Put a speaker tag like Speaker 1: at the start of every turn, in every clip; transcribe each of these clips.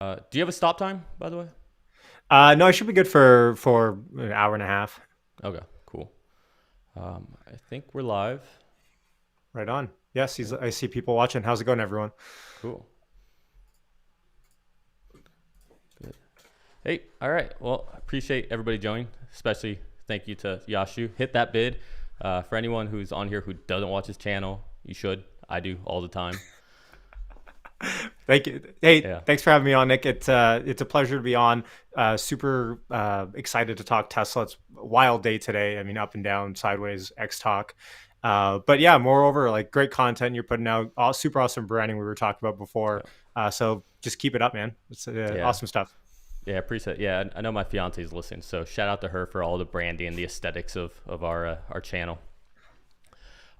Speaker 1: Do you have a stop time, by the way?
Speaker 2: No, I should be good for an hour and a half.
Speaker 1: Okay, cool. I think we're live.
Speaker 2: Right on. Yes,
Speaker 1: Yeah,
Speaker 2: I see people watching. How's it going, everyone?
Speaker 1: cool. Good. Hey, all right. Well, I appreciate everybody joining. Especially thank you to Yashu. Hit that bid. For anyone who's on here who doesn't watch his channel, you should. I do all the time.
Speaker 2: Thank you. Hey,
Speaker 1: Yeah,
Speaker 2: thanks for having me on, Nick. It's a pleasure to be on. Super excited to talk Tesla. It's a wild day today. I mean, up and down, sideways, X talk. But yeah, moreover, like great content you're putting out. All super awesome branding we were talking about before.
Speaker 1: yeah,
Speaker 2: So just keep it up, man. It's
Speaker 1: yeah,
Speaker 2: awesome stuff.
Speaker 1: yeah. Appreciate. Yeah, I know my fiance is listening, so shout out to her for all the branding and the aesthetics of our channel.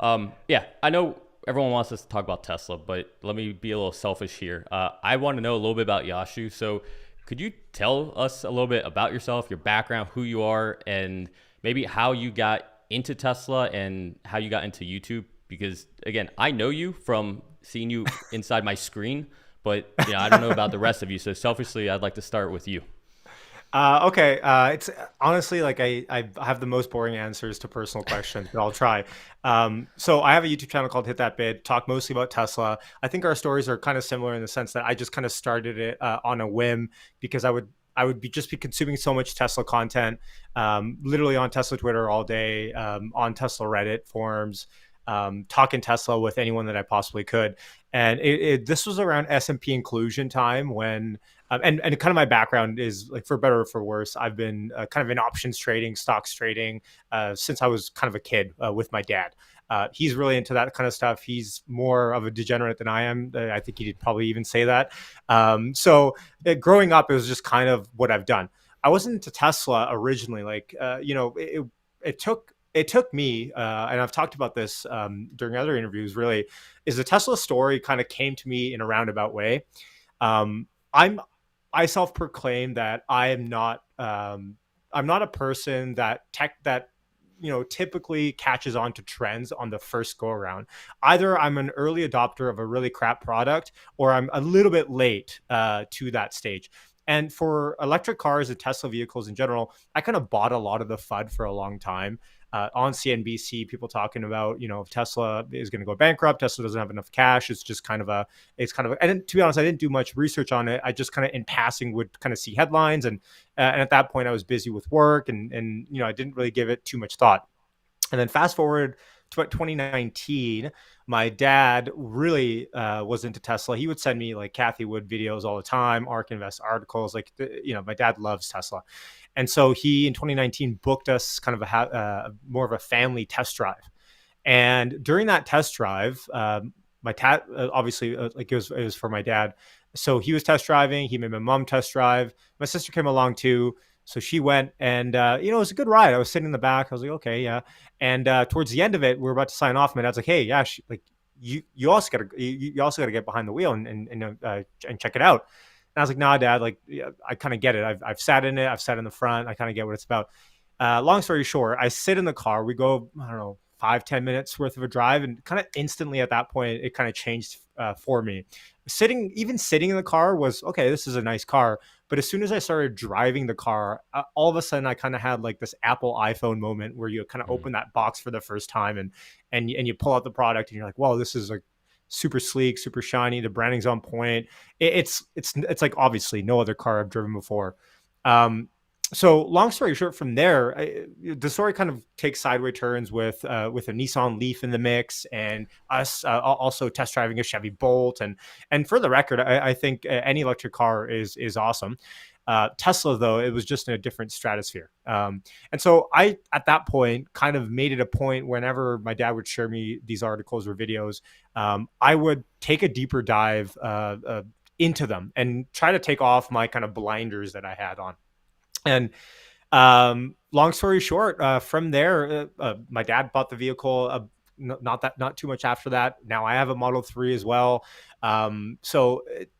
Speaker 1: Yeah, I know everyone wants us to talk about Tesla, but let me be a little selfish here. I want to know a little bit about Yashu. So, could you tell us a little bit about yourself, your background, who you are, and maybe how you got into Tesla and how you got into YouTube? Because again, I know you from seeing you inside my screen, but I don't know about the rest of you. So selfishly, I'd like to start with you.
Speaker 2: Okay. It's honestly like I have the most boring answers to personal questions, but I'll try. So I have a YouTube channel called Hit That Bid, talk mostly about Tesla. I think our stories are kind of similar in the sense that I just kind of started it on a whim because I would be consuming so much Tesla content, literally on Tesla Twitter all day, on Tesla Reddit forums, talking Tesla with anyone that I possibly could. And this was around S&P inclusion time when and kind of my background is like for better or for worse. I've been kind of in options trading, stocks trading since I was kind of a kid with my dad. He's really into that kind of stuff. He's more of a degenerate than I am. I think he'd probably even say that. Growing up, it was just kind of what I've done. I wasn't into Tesla originally. It took me, and I've talked about this during other interviews. Really, is the Tesla story kind of came to me in a roundabout way. Um, I'm I self-proclaim that I'm not a person that typically catches on to trends on the first go around. Either I'm an early adopter of a really crap product, or I'm a little bit late to that stage. And for electric cars and Tesla vehicles in general, I kind of bought a lot of the FUD for a long time. On CNBC, people talking about, if Tesla is going to go bankrupt, Tesla doesn't have enough cash. And to be honest, I didn't do much research on it. I just kind of in passing would kind of see headlines, and at that point I was busy with work, and I didn't really give it too much thought. And then fast forward to 2019, my dad really was into Tesla. He would send me like Kathy Wood videos all the time, ARK Invest articles. My dad loves Tesla. And so he in 2019 booked us kind of more of a family test drive. And during that test drive, my dad obviously like it was for my dad. So he was test driving. He made my mom test drive. My sister came along too. So she went, and it was a good ride. I was sitting in the back. I was like, okay, yeah. And towards the end of it, we were about to sign off. My dad's like, hey, yeah, like you also got to get behind the wheel and check it out. And I was like, nah, dad, like yeah, I kind of get it. I've sat in it. I've sat in the front. I kind of get what it's about. Long story short, I sit in the car. We go, I don't know, 5-10 minutes worth of a drive, and kind of instantly at that point, it kind of changed for me. Even sitting in the car was okay. This is a nice car, but as soon as I started driving the car, all of a sudden I kind of had like this Apple iPhone moment where you kind of
Speaker 1: Mm,
Speaker 2: open that box for the first time, and you pull out the product and you're like, "Whoa, this is like super sleek, super shiny. The branding's on point." It's like obviously no other car I've driven before. Um, so long story short, from there, the story kind of takes sideways turns with a Nissan Leaf in the mix, and us also test driving a Chevy Bolt. And for the record, I think any electric car is awesome. Tesla, though, it was just in a different stratosphere. And so I, at that point, kind of made it a point whenever my dad would share me these articles or videos, I would take a deeper dive into them and try to take off my kind of blinders that I had on. And long story short, from there, my dad bought the vehicle. Not too much after that. Now I have a Model 3 as well.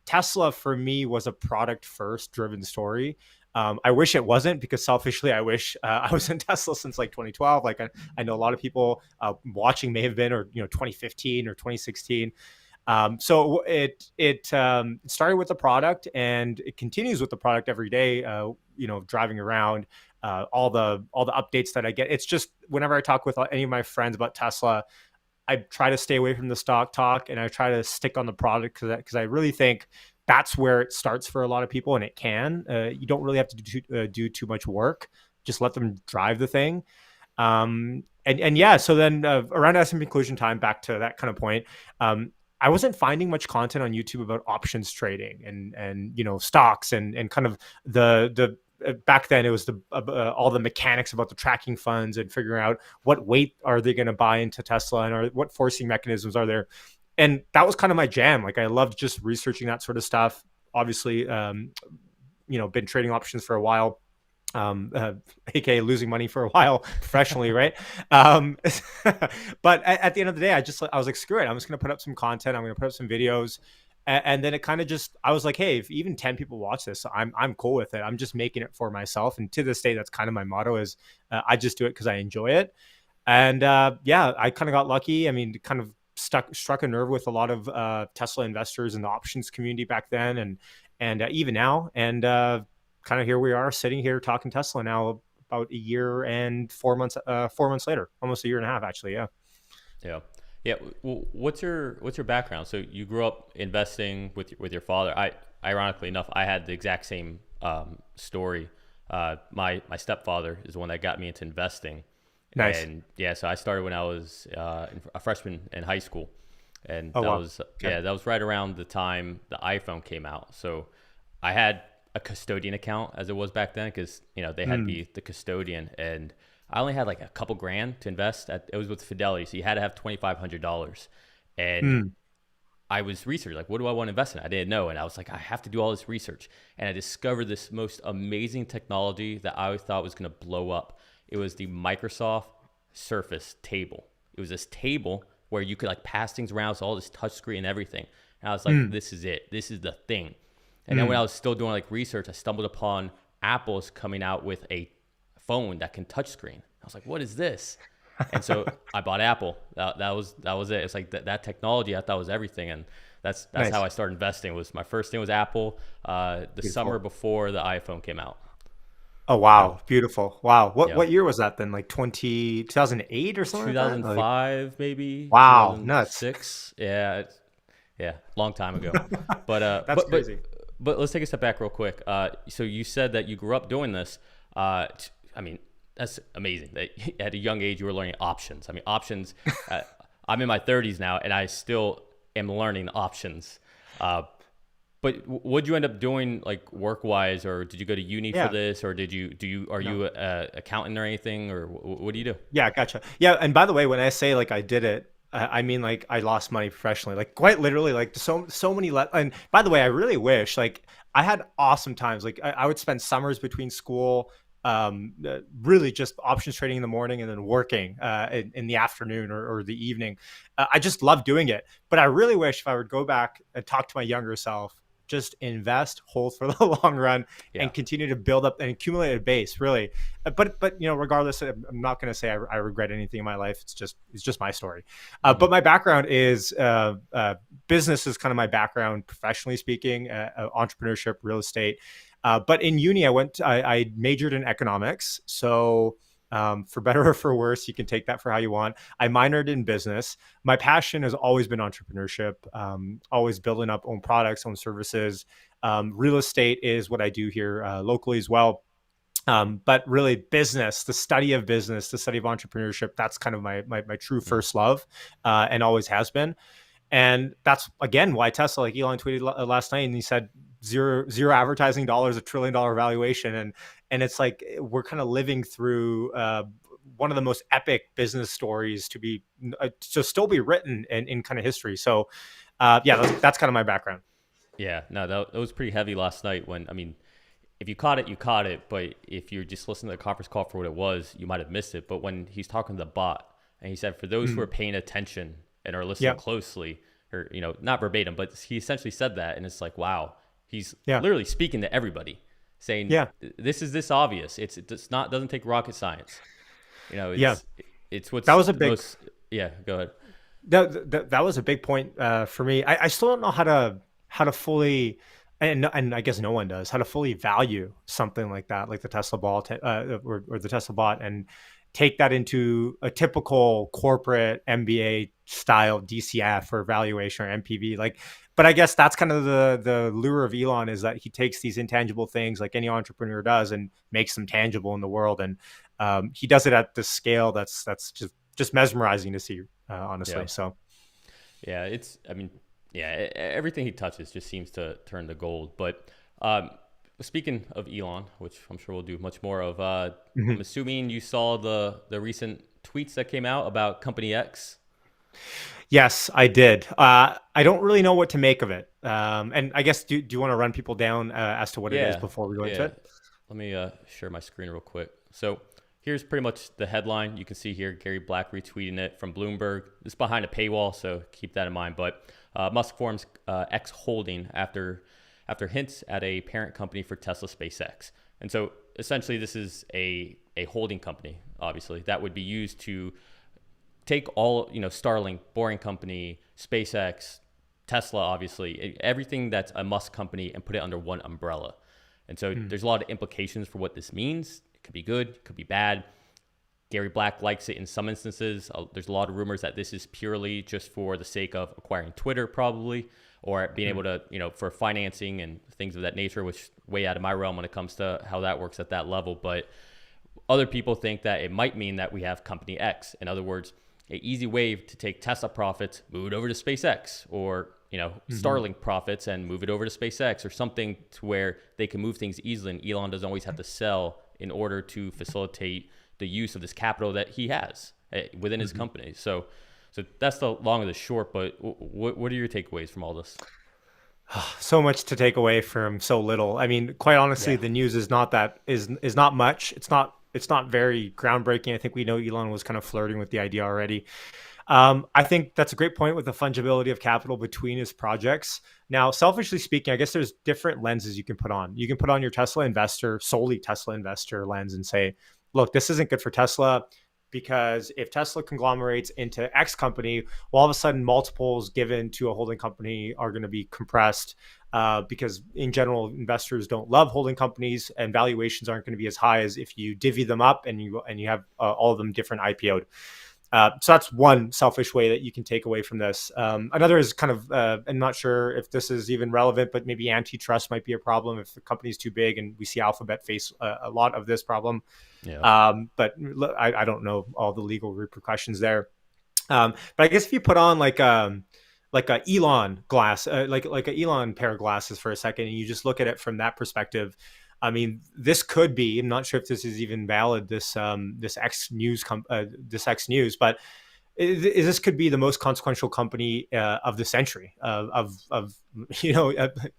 Speaker 2: Tesla for me was a product first driven story. I wish it wasn't, because selfishly, I wish I was in Tesla since like 2012. Like I know a lot of people watching may have been, or 2015 or 2016. So it started with the product, and it continues with the product every day. Driving around, all the updates that I get. It's just whenever I talk with any of my friends about Tesla, I try to stay away from the stock talk, and I try to stick on the product because I really think that's where it starts for a lot of people, and it can. You don't really have to do too much work. Just let them drive the thing. And yeah, so then around SM conclusion time, back to that kind of point, I wasn't finding much content on YouTube about options trading and stocks and kind of the back then it was all the mechanics about the tracking funds and figuring out what weight are they going to buy into Tesla and what forcing mechanisms are there. And that was kind of my jam. Like I loved just researching that sort of stuff. Obviously, been trading options for a while, aka losing money for a while professionally, right? um, but at the end of the day, I was like, screw it, I'm just going to put up some content, I'm going to put up some videos, and then it kind of just, I was like, hey, if even 10 people watch this, I'm cool with it. I'm just making it for myself, and to this day, that's kind of my motto is I just do it because I enjoy it. And yeah, I kind of got lucky. I mean, kind of struck a nerve with a lot of Tesla investors in the options community back then, and even now, and kind of here we are sitting here talking Tesla now about a year and 4 months, 4 months later, almost a year and a half actually. Yeah.
Speaker 1: Yeah. Yeah. Well, what's your background? So you grew up investing with your father. Ironically enough, I had the exact same story. My stepfather is the one that got me into investing.
Speaker 2: Nice.
Speaker 1: And yeah, so I started when I was a freshman in high school, and
Speaker 2: Oh
Speaker 1: that
Speaker 2: wow.
Speaker 1: was
Speaker 2: Okay.
Speaker 1: yeah, that was right around the time the iPhone came out. So I had a custodian account as it was back then because they had to
Speaker 2: Mm,
Speaker 1: be the custodian, and I only had like a couple grand to invest. It was with Fidelity, so you had to have $2,500, and
Speaker 2: mm,
Speaker 1: I was researching like, what do I want to invest in? I didn't know, and I was like, I have to do all this research, and I discovered this most amazing technology that I always thought was going to blow up. It was the Microsoft Surface table. It was this table where you could like pass things around, so all this touch screen and everything. And I was like,
Speaker 2: mm,
Speaker 1: this is it. This is the thing. And then when I
Speaker 2: mm.
Speaker 1: was still doing like research, I stumbled upon Apple's coming out with a phone that can touchscreen. I was like, what is this? And so I bought Apple. That was it. It's like that technology I thought was everything, and that's how
Speaker 2: Nice.
Speaker 1: I started investing. Was my first thing was Apple. The summer
Speaker 2: Beautiful.
Speaker 1: before the iPhone came out.
Speaker 2: Oh
Speaker 1: So
Speaker 2: wow, beautiful. Wow. What
Speaker 1: yeah,
Speaker 2: what year was that then? Like 2008 or something like that? Like
Speaker 1: 2005 maybe
Speaker 2: wow, nuts.
Speaker 1: 2006. Yeah, yeah, long time ago. But
Speaker 2: That's crazy.
Speaker 1: but let's take a step back real quick. So you said that you grew up doing this. I mean, that's amazing that at a young age you were learning options. I mean, options. Uh, I'm in my 30s now, and I still am learning options. Uh, but what'd you end up doing, like work wise, or did you go to uni for
Speaker 2: Yeah.
Speaker 1: this, or are
Speaker 2: No.
Speaker 1: you a accountant or anything, or what do you do?
Speaker 2: Yeah, gotcha. Yeah, and by the way, when I say like I did it, I mean like I lost money professionally, like quite literally, like so many. And by the way, I really wish like I had awesome times. Like I would spend summers between school, really just options trading in the morning and then working in the afternoon or the evening. I just love doing it, but I really wish if I would go back and talk to my younger self, just invest, hold for the long run,
Speaker 1: Yeah.
Speaker 2: and continue to build up and accumulate a base. Really, but regardless, I'm not going to say I regret anything in my life. It's just my story.
Speaker 1: Hmm.
Speaker 2: But my background is business is kind of my background, professionally speaking, entrepreneurship, real estate. But in uni, I majored in economics. So for better or for worse, you can take that for how you want. I minored in business. My passion has always been entrepreneurship, always building up own products, own services. Real estate is what I do here locally as well. But really, business, the study of business, the study of entrepreneurship, that's kind of my true first love, and always has been. And that's again why Tesla, like Elon tweeted last night, and he said zero advertising dollars, $1 trillion valuation, and it's like we're kind of living through one of the most epic business stories to still be written in kind of history. So yeah, that's kind of my background.
Speaker 1: Yeah, no, that was pretty heavy last night. When I mean, if you caught it, you caught it. But if you're just listening to the conference call for what it was, you might have missed it. But when he's talking to the bot, and he said, for those who are
Speaker 2: Mm.
Speaker 1: paying attention and are listening
Speaker 2: Yeah,
Speaker 1: closely, or not verbatim, but he essentially said that, and it's like, wow, he's
Speaker 2: yeah,
Speaker 1: literally speaking to everybody, saying
Speaker 2: yeah,
Speaker 1: this is this obvious. It's not doesn't take rocket science.
Speaker 2: yeah.
Speaker 1: It's
Speaker 2: That
Speaker 1: what's
Speaker 2: was a
Speaker 1: the
Speaker 2: big
Speaker 1: most. Yeah, go ahead.
Speaker 2: that was a big point for me. I still don't know how to fully, and I guess no one does, how to fully value something like that, like the Tesla or the Tesla bot, and take that into a typical corporate MBA style DCF or valuation or MPV. Like, but I guess that's kind of the lure of Elon, is that he takes these intangible things like any entrepreneur does and makes them tangible in the world, and he does it at this scale that's just mesmerizing to see, honestly.
Speaker 1: Yeah.
Speaker 2: So
Speaker 1: Yeah, I mean, yeah, everything he touches just seems to turn to gold. But um, speaking of Elon, which I'm sure we'll do much more of, I'm
Speaker 2: mhm.
Speaker 1: assuming you saw the recent tweets that came out about Company X.
Speaker 2: Yes, I did. I don't really know what to make of it. And I guess, do you want to run people down as to what it is
Speaker 1: Yeah,
Speaker 2: before we go into
Speaker 1: yeah.
Speaker 2: it?
Speaker 1: Let me share my screen real quick. So here's pretty much the headline. You can see here Gary Black retweeting it from Bloomberg. It's behind a paywall, so keep that in mind. But Musk forms X Holding after hints at a parent company for Tesla SpaceX. And so essentially, this is a holding company, obviously, that would be used to take all, Starlink, Boring Company, SpaceX, Tesla, obviously, everything that's a Musk company, and put it under one umbrella. And so
Speaker 2: Hmm.
Speaker 1: there's a lot of implications for what this means. It could be good, it could be bad. Gary Black likes it in some instances. There's a lot of rumors that this is purely just for the sake of acquiring Twitter, probably, or being
Speaker 2: Hmm.
Speaker 1: able to, for financing and things of that nature, which is way out of my realm when it comes to how that works at that level. But other people think that it might mean that we have Company X. In other words, an easy way to take Tesla profits, move it over to SpaceX, or
Speaker 2: Hmm.
Speaker 1: Starlink profits and move it over to SpaceX, or something to where they can move things easily, and Elon doesn't always have to sell in order to facilitate the use of this capital that he has within his
Speaker 2: Hmm.
Speaker 1: company. So that's the long of the short. But what are your takeaways from all this?
Speaker 2: So much to take away from so little. I mean, quite honestly,
Speaker 1: Yeah.
Speaker 2: the news is not much. It's not very groundbreaking. I think we know Elon was kind of flirting with the idea already. I think that's a great point with the fungibility of capital between his projects. Now, selfishly speaking, I guess there's different lenses you can put on. You can put on your solely Tesla investor lens, and say, look, this isn't good for Tesla, because if Tesla conglomerates into X company, well, all of a sudden multiples given to a holding company are going to be compressed, because in general, investors don't love holding companies, and valuations aren't going to be as high as if you divvy them up and you have all of them different IPO'd. So that's one selfish way that you can take away from this. Another is kind of, I'm not sure if this is even relevant, but maybe antitrust might be a problem if the company's too big, and we see Alphabet face a lot of this problem.
Speaker 1: Yeah.
Speaker 2: But I don't know all the legal repercussions there. But I guess if you put on like a Elon glass, like a Elon pair of glasses for a second, and you just look at it from that perspective, I mean, this could be. I'm not sure if this is even valid. This X News, but this could be the most consequential company of the century, of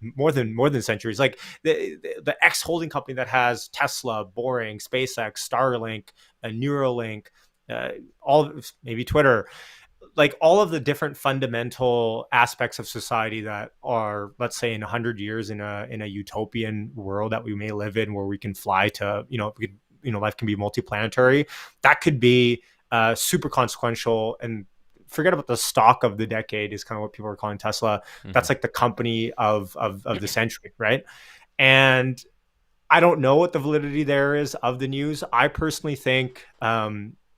Speaker 2: more than centuries. Like the X holding company that has Tesla, Boring, SpaceX, Starlink, Neuralink, all maybe Twitter, like all of the different fundamental aspects of society that are, let's say, in 100 years in a utopian world that we may live in, where we can fly to, life can be multiplanetary. That could be super consequential. And forget about the stock of the decade is kind of what people are calling Tesla.
Speaker 1: Hmm.
Speaker 2: That's like the company of the century, right? And I don't know what the validity there is of the news. I personally think,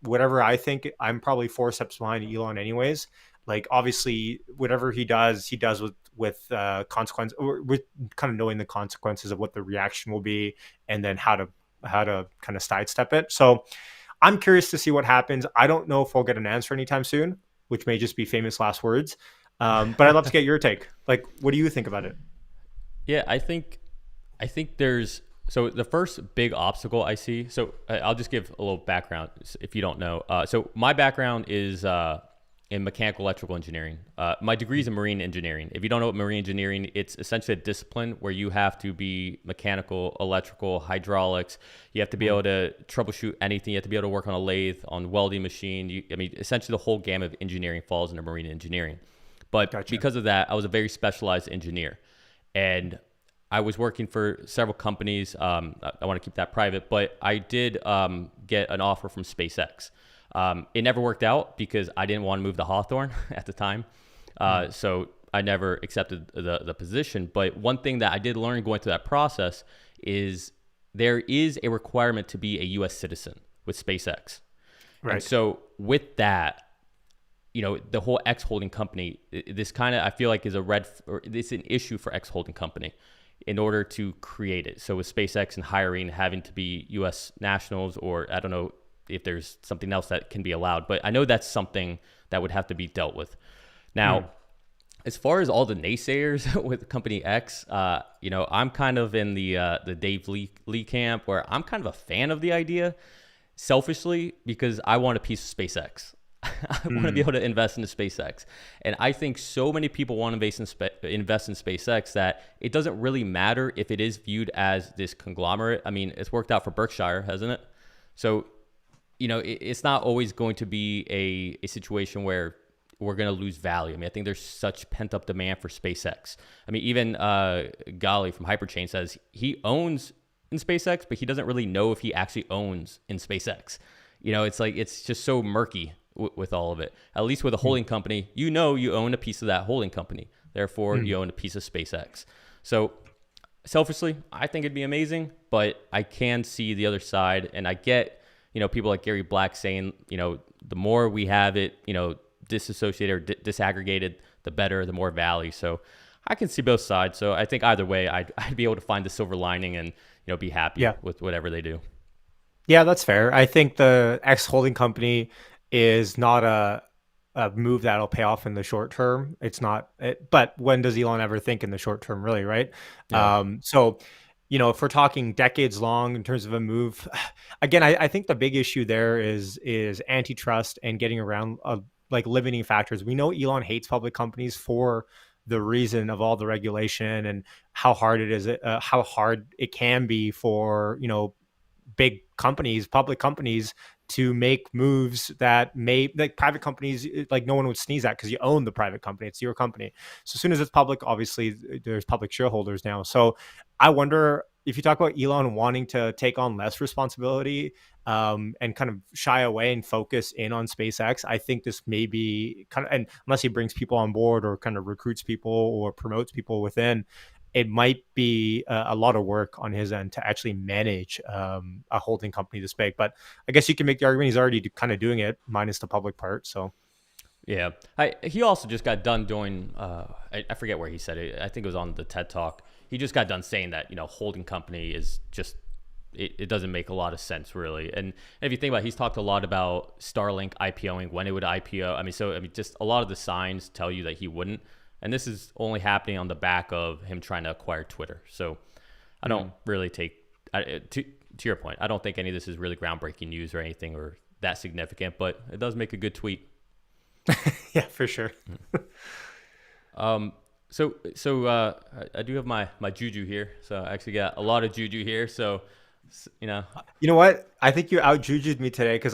Speaker 2: whatever I think, I'm probably four steps behind Elon, anyways. Like, obviously, whatever he does with consequence, or with kind of knowing the consequences of what the reaction will be, and then how to kind of sidestep it. So I'm curious to see what happens. I don't know if I'll get an answer anytime soon, which may just be famous last words. But I'd love to get your take. Like, what do you think about it?
Speaker 1: Yeah, I think there's so the first big obstacle I see. So I'll just give a little background if you don't know. So my background is in mechanical electrical engineering. My degree is in marine engineering. If you don't know what marine engineering, it's essentially a discipline where you have to be mechanical, electrical, hydraulics. You have to be able to troubleshoot anything. You have to be able to work on a lathe, on welding machine. I mean, essentially the whole gamut of engineering falls into marine engineering. But
Speaker 2: Gotcha.
Speaker 1: because of that, I was a very specialized engineer. And I was working for several companies. I want to keep that private, but I did get an offer from SpaceX. It never worked out because I didn't want to move to Hawthorne at the time. So I never accepted the position. But one thing that I did learn going through that process is there is a requirement to be a U.S. citizen with SpaceX.
Speaker 2: Right.
Speaker 1: And so with that, the whole X holding company, this kind of, I feel like is it's an issue for X holding company in order to create it. So with SpaceX and hiring, having to be U.S. nationals, or I don't know if there's something else that can be allowed, but I know that's something that would have to be dealt with. Now, as far as all the naysayers with company X, I'm kind of in the Dave Lee camp, where I'm kind of a fan of the idea selfishly because I want a piece of SpaceX. I want to be able to invest into SpaceX. And I think so many people want to invest in SpaceX that it doesn't really matter if it is viewed as this conglomerate. I mean, it's worked out for Berkshire, hasn't it? So, it's not always going to be a situation where we're going to lose value. I mean, I think there's such pent up demand for SpaceX. I mean, even Gali from Hyperchain says he owns in SpaceX, but he doesn't really know if he actually owns in SpaceX. It's like, it's just so murky with all of it. At least with a holding company, you own a piece of that holding company. Therefore, you own a piece of SpaceX. So selfishly, I think it'd be amazing, but I can see the other side. And I get, people like Gary Black saying, the more we have it, disassociated or disaggregated, the better, the more value. So I can see both sides. So I think either way, I'd be able to find the silver lining and, be happy with whatever they do.
Speaker 2: Yeah, that's fair. I think the X holding company is not a move that'll pay off in the short term. It's not, but when does Elon ever think in the short term, really, right?
Speaker 1: Yeah.
Speaker 2: So, if we're talking decades long in terms of a move, again, I think the big issue there is antitrust and getting around like limiting factors. We know Elon hates public companies for the reason of all the regulation and how hard it can be for, big companies, public companies, to make moves that like private companies, like no one would sneeze at because you own the private company. It's your company. So as soon as it's public, obviously there's public shareholders now. So I wonder if you talk about Elon wanting to take on less responsibility and kind of shy away and focus in on SpaceX, I think this may be kind of, and unless he brings people on board or kind of recruits people or promotes people within, it might be a lot of work on his end to actually manage a holding company this big. But I guess you can make the argument he's already kind of doing it, minus the public part. So,
Speaker 1: yeah. He also just got done doing, I forget where he said it. I think it was on the TED Talk. He just got done saying that, holding company is just, it doesn't make a lot of sense, really. And if you think about it, he's talked a lot about Starlink IPOing, when it would IPO. Just a lot of the signs tell you that he wouldn't. And this is only happening on the back of him trying to acquire Twitter. So I don't really to your point, I don't think any of this is really groundbreaking news or anything or that significant, but it does make a good tweet.
Speaker 2: Yeah, for sure.
Speaker 1: So I do have my juju here. So I actually got a lot of juju here. So,
Speaker 2: You know what? I think you out jujued me today because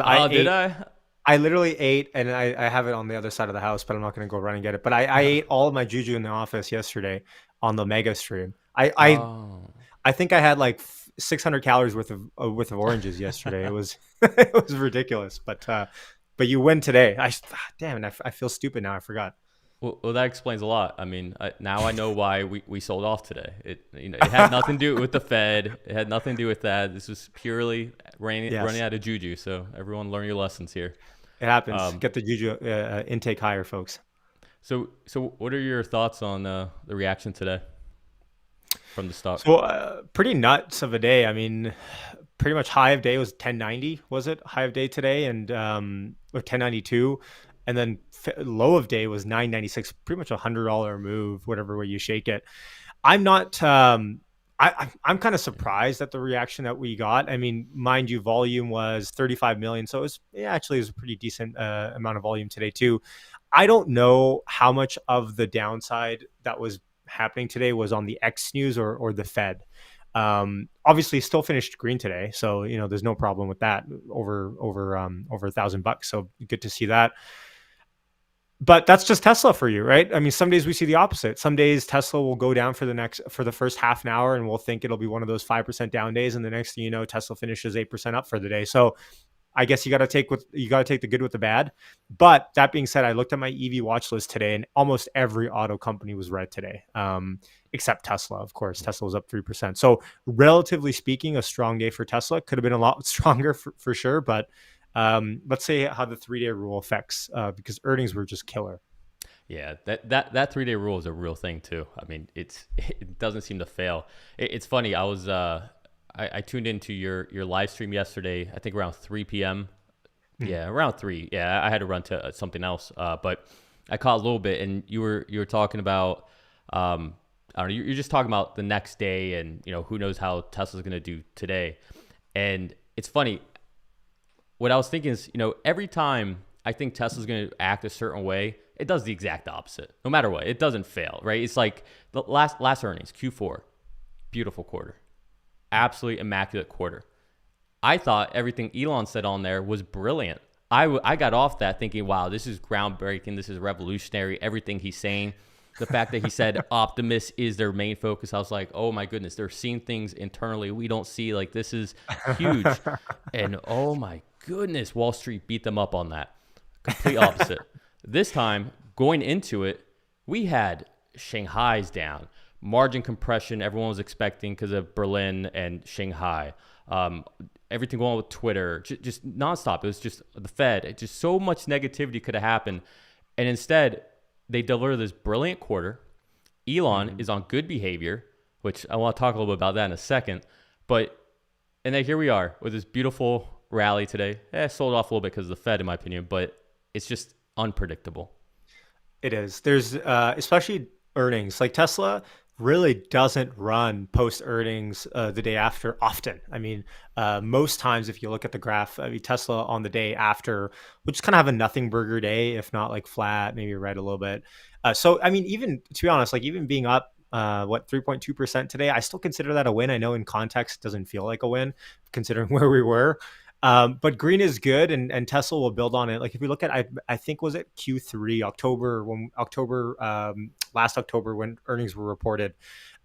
Speaker 2: I literally ate, and I have it on the other side of the house, but I'm not going to go run and get it. But I ate all of my juju in the office yesterday on the Mega stream. I think I had like 600 calories worth of oranges yesterday. It was it was ridiculous. But you win today. Damn it! I feel stupid now. I forgot.
Speaker 1: Well, that explains a lot. I mean, now I know why we sold off today. It had nothing to do with the Fed. It had nothing to do with that. This was purely running out of juju. So everyone learn your lessons here.
Speaker 2: It happens. Get the juju intake higher, folks.
Speaker 1: So what are your thoughts on the reaction today from the stock?
Speaker 2: So pretty nuts of a day. I mean, pretty much high of day was 1090, was it? High of day today, and or 1092. And then low of day was 996, pretty much $100 move, whatever way you shake it. I'm not, I'm kind of surprised at the reaction that we got. I mean, mind you, volume was 35 million. So it was a pretty decent amount of volume today too. I don't know how much of the downside that was happening today was on the X news or the Fed. Obviously still finished green today. So, there's no problem with that over $1,000. So good to see that. But that's just Tesla for you, right? I mean, some days we see the opposite. Some days Tesla will go down for the first half an hour, and we'll think it'll be one of those 5% down days. And the next thing you know, Tesla finishes 8% up for the day. So I guess you got to take the good with the bad. But that being said, I looked at my EV watch list today, and almost every auto company was red today, except Tesla. Of course, Tesla was up 3%. So relatively speaking, a strong day for Tesla. Could have been a lot stronger for sure, but let's say how the 3-day rule affects because earnings were just killer.
Speaker 1: Yeah, that 3-day rule is a real thing too. I mean, it doesn't seem to fail. It's funny. I tuned into your live stream yesterday. I think around 3 p.m. Yeah, around 3. Yeah, I had to run to something else, but I caught a little bit, and you were talking about I don't know. You're just talking about the next day, and who knows how Tesla's going to do today. And it's funny. What I was thinking is, every time I think Tesla's going to act a certain way, it does the exact opposite. No matter what, it doesn't fail, right? It's like the last earnings, Q4, beautiful quarter, absolutely immaculate quarter. I thought everything Elon said on there was brilliant. I got off that thinking, wow, this is groundbreaking. This is revolutionary. Everything he's saying, the fact that he said Optimus is their main focus, I was like, oh my goodness, they're seeing things internally we don't see. Like, this is huge. And oh my goodness, Wall Street beat them up on that. Complete opposite. This time, going into it, we had Shanghai's down. Margin compression, everyone was expecting because of Berlin and Shanghai. Everything going on with Twitter, just nonstop. It was just the Fed. Just so much negativity could have happened. And instead, they deliver this brilliant quarter. Elon is on good behavior, which I want to talk a little bit about that in a second. And then here we are with this beautiful rally today. Sold off a little bit because of the Fed, in my opinion, but it's just unpredictable.
Speaker 2: It is. There's especially earnings. Like Tesla really doesn't run post earnings the day after often. I mean, most times if you look at the graph, Tesla on the day after, which kind of have a nothing burger day, if not like flat, maybe red a little bit. So I mean, even to be honest, like even being up 3.2% today, I still consider that a win. I know in context it doesn't feel like a win considering where we were. But green is good, and Tesla will build on it. Like if we look at, I think was it Q3 last October when earnings were reported,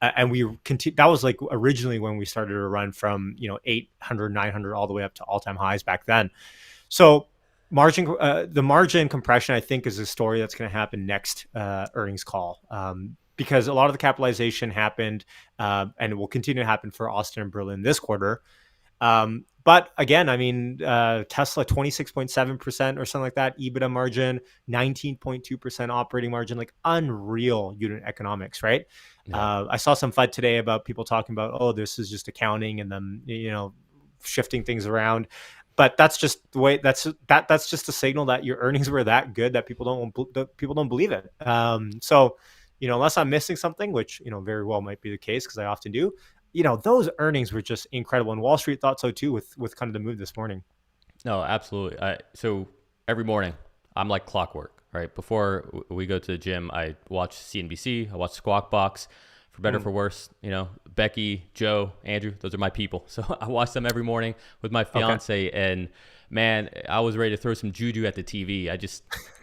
Speaker 2: and we continue. That was like originally when we started to run from 800, 900 all the way up to all time highs back then. So the margin compression I think is a story that's going to happen next earnings call. Because a lot of the capitalization happened, and it will continue to happen for Austin and Berlin this quarter. But again, I mean, Tesla 26.7% or something like that, EBITDA margin, 19.2% operating margin, like unreal unit economics, right? Yeah. I saw some FUD today about people talking about, oh, this is just accounting and then, shifting things around. But that's just the way that's just a signal that your earnings were that good that people don't believe it. So, unless I'm missing something, which, very well might be the case because I often do. Those earnings were just incredible. And Wall Street thought so too with kind of the move this morning.
Speaker 1: No, absolutely. So every morning I'm like clockwork, right? Before we go to the gym, I watch CNBC, I watch Squawk Box, for better, for worse, Becky, Joe, Andrew, those are my people. So I watch them every morning with my fiance. Okay. And man, I was ready to throw some juju at the TV.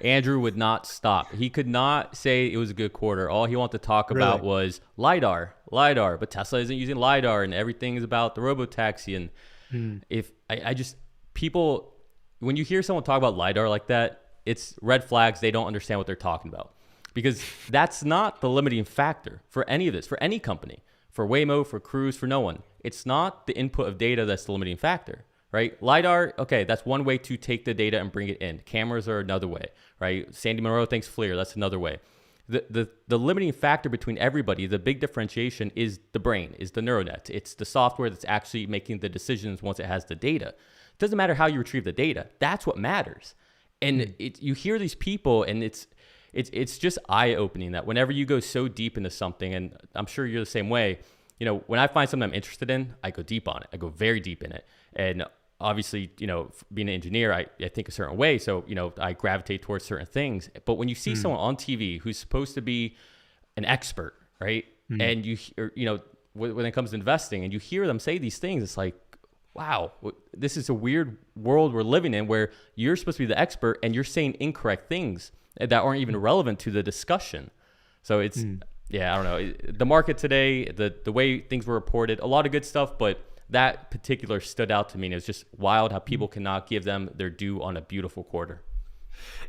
Speaker 1: Andrew would not stop. He could not say it was a good quarter. All he wanted to talk about was LiDAR, but Tesla isn't using LiDAR and everything is about the robotaxi. And people, when you hear someone talk about LiDAR like that, it's red flags. They don't understand what they're talking about because that's not the limiting factor for any of this, for any company, for Waymo, for Cruise, for no one. It's not the input of data that's the limiting factor. Right? LiDAR, okay, that's one way to take the data and bring it in. Cameras are another way, right? Sandy Monroe thinks FLIR, that's another way. The limiting factor between everybody, the big differentiation is the brain, is the neural net. It's the software that's actually making the decisions once it has the data. It doesn't matter how you retrieve the data. That's what matters. And you hear these people, and it's just eye-opening that whenever you go so deep into something, and I'm sure you're the same way, when I find something I'm interested in, I go deep on it. I go very deep in it. And obviously, being an engineer, I think a certain way. So, I gravitate towards certain things. But when you see someone on TV who's supposed to be an expert, right? And when it comes to investing and you hear them say these things, it's like, wow, this is a weird world we're living in where you're supposed to be the expert and you're saying incorrect things that aren't even relevant to the discussion. So it's, I don't know. The market today, the way things were reported, a lot of good stuff, but that particular stood out to me. And it's just wild how people cannot give them their due on a beautiful quarter.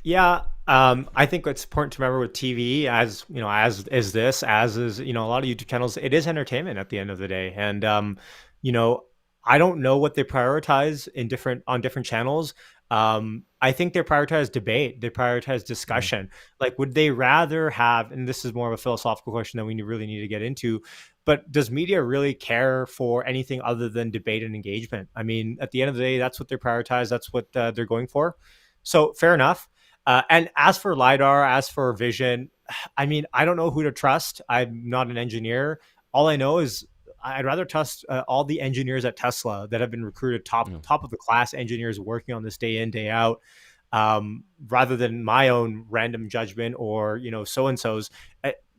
Speaker 2: Yeah, I think it's important to remember with TV, as you know, as is this, as is a lot of YouTube channels. It is entertainment at the end of the day, and you know, I don't know what they prioritize in different channels. I think they prioritize debate, they prioritize
Speaker 1: Mm.
Speaker 2: discussion. Like, would they rather have? And this is more of a philosophical question that we really need to get into. But does media really care for anything other than debate and engagement? I mean, at the end of the day, that's what they prioritize. That's what they're going for. So fair enough. And as for LiDAR, as for vision, I mean, I don't know who to trust. I'm not an engineer. All I know is I'd rather trust all the engineers at Tesla that have been recruited,
Speaker 1: Mm.
Speaker 2: top of the class engineers working on this day in, day out, rather than my own random judgment or, so and so's.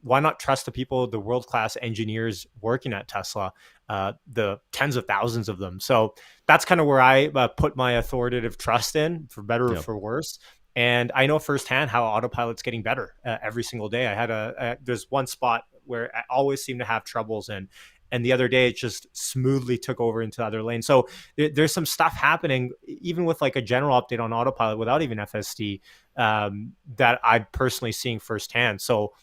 Speaker 2: Why not trust the people, the world class engineers working at Tesla, the tens of thousands of them? So that's kind of where I put my authoritative trust in, for better or
Speaker 1: Yeah.
Speaker 2: for worse. And I know firsthand how autopilot's getting better every single day. I had there's one spot where I always seem to have troubles in, and the other day it just smoothly took over into the other lane. So there's some stuff happening, even with like a general update on autopilot without even FSD, that I'm personally seeing firsthand. So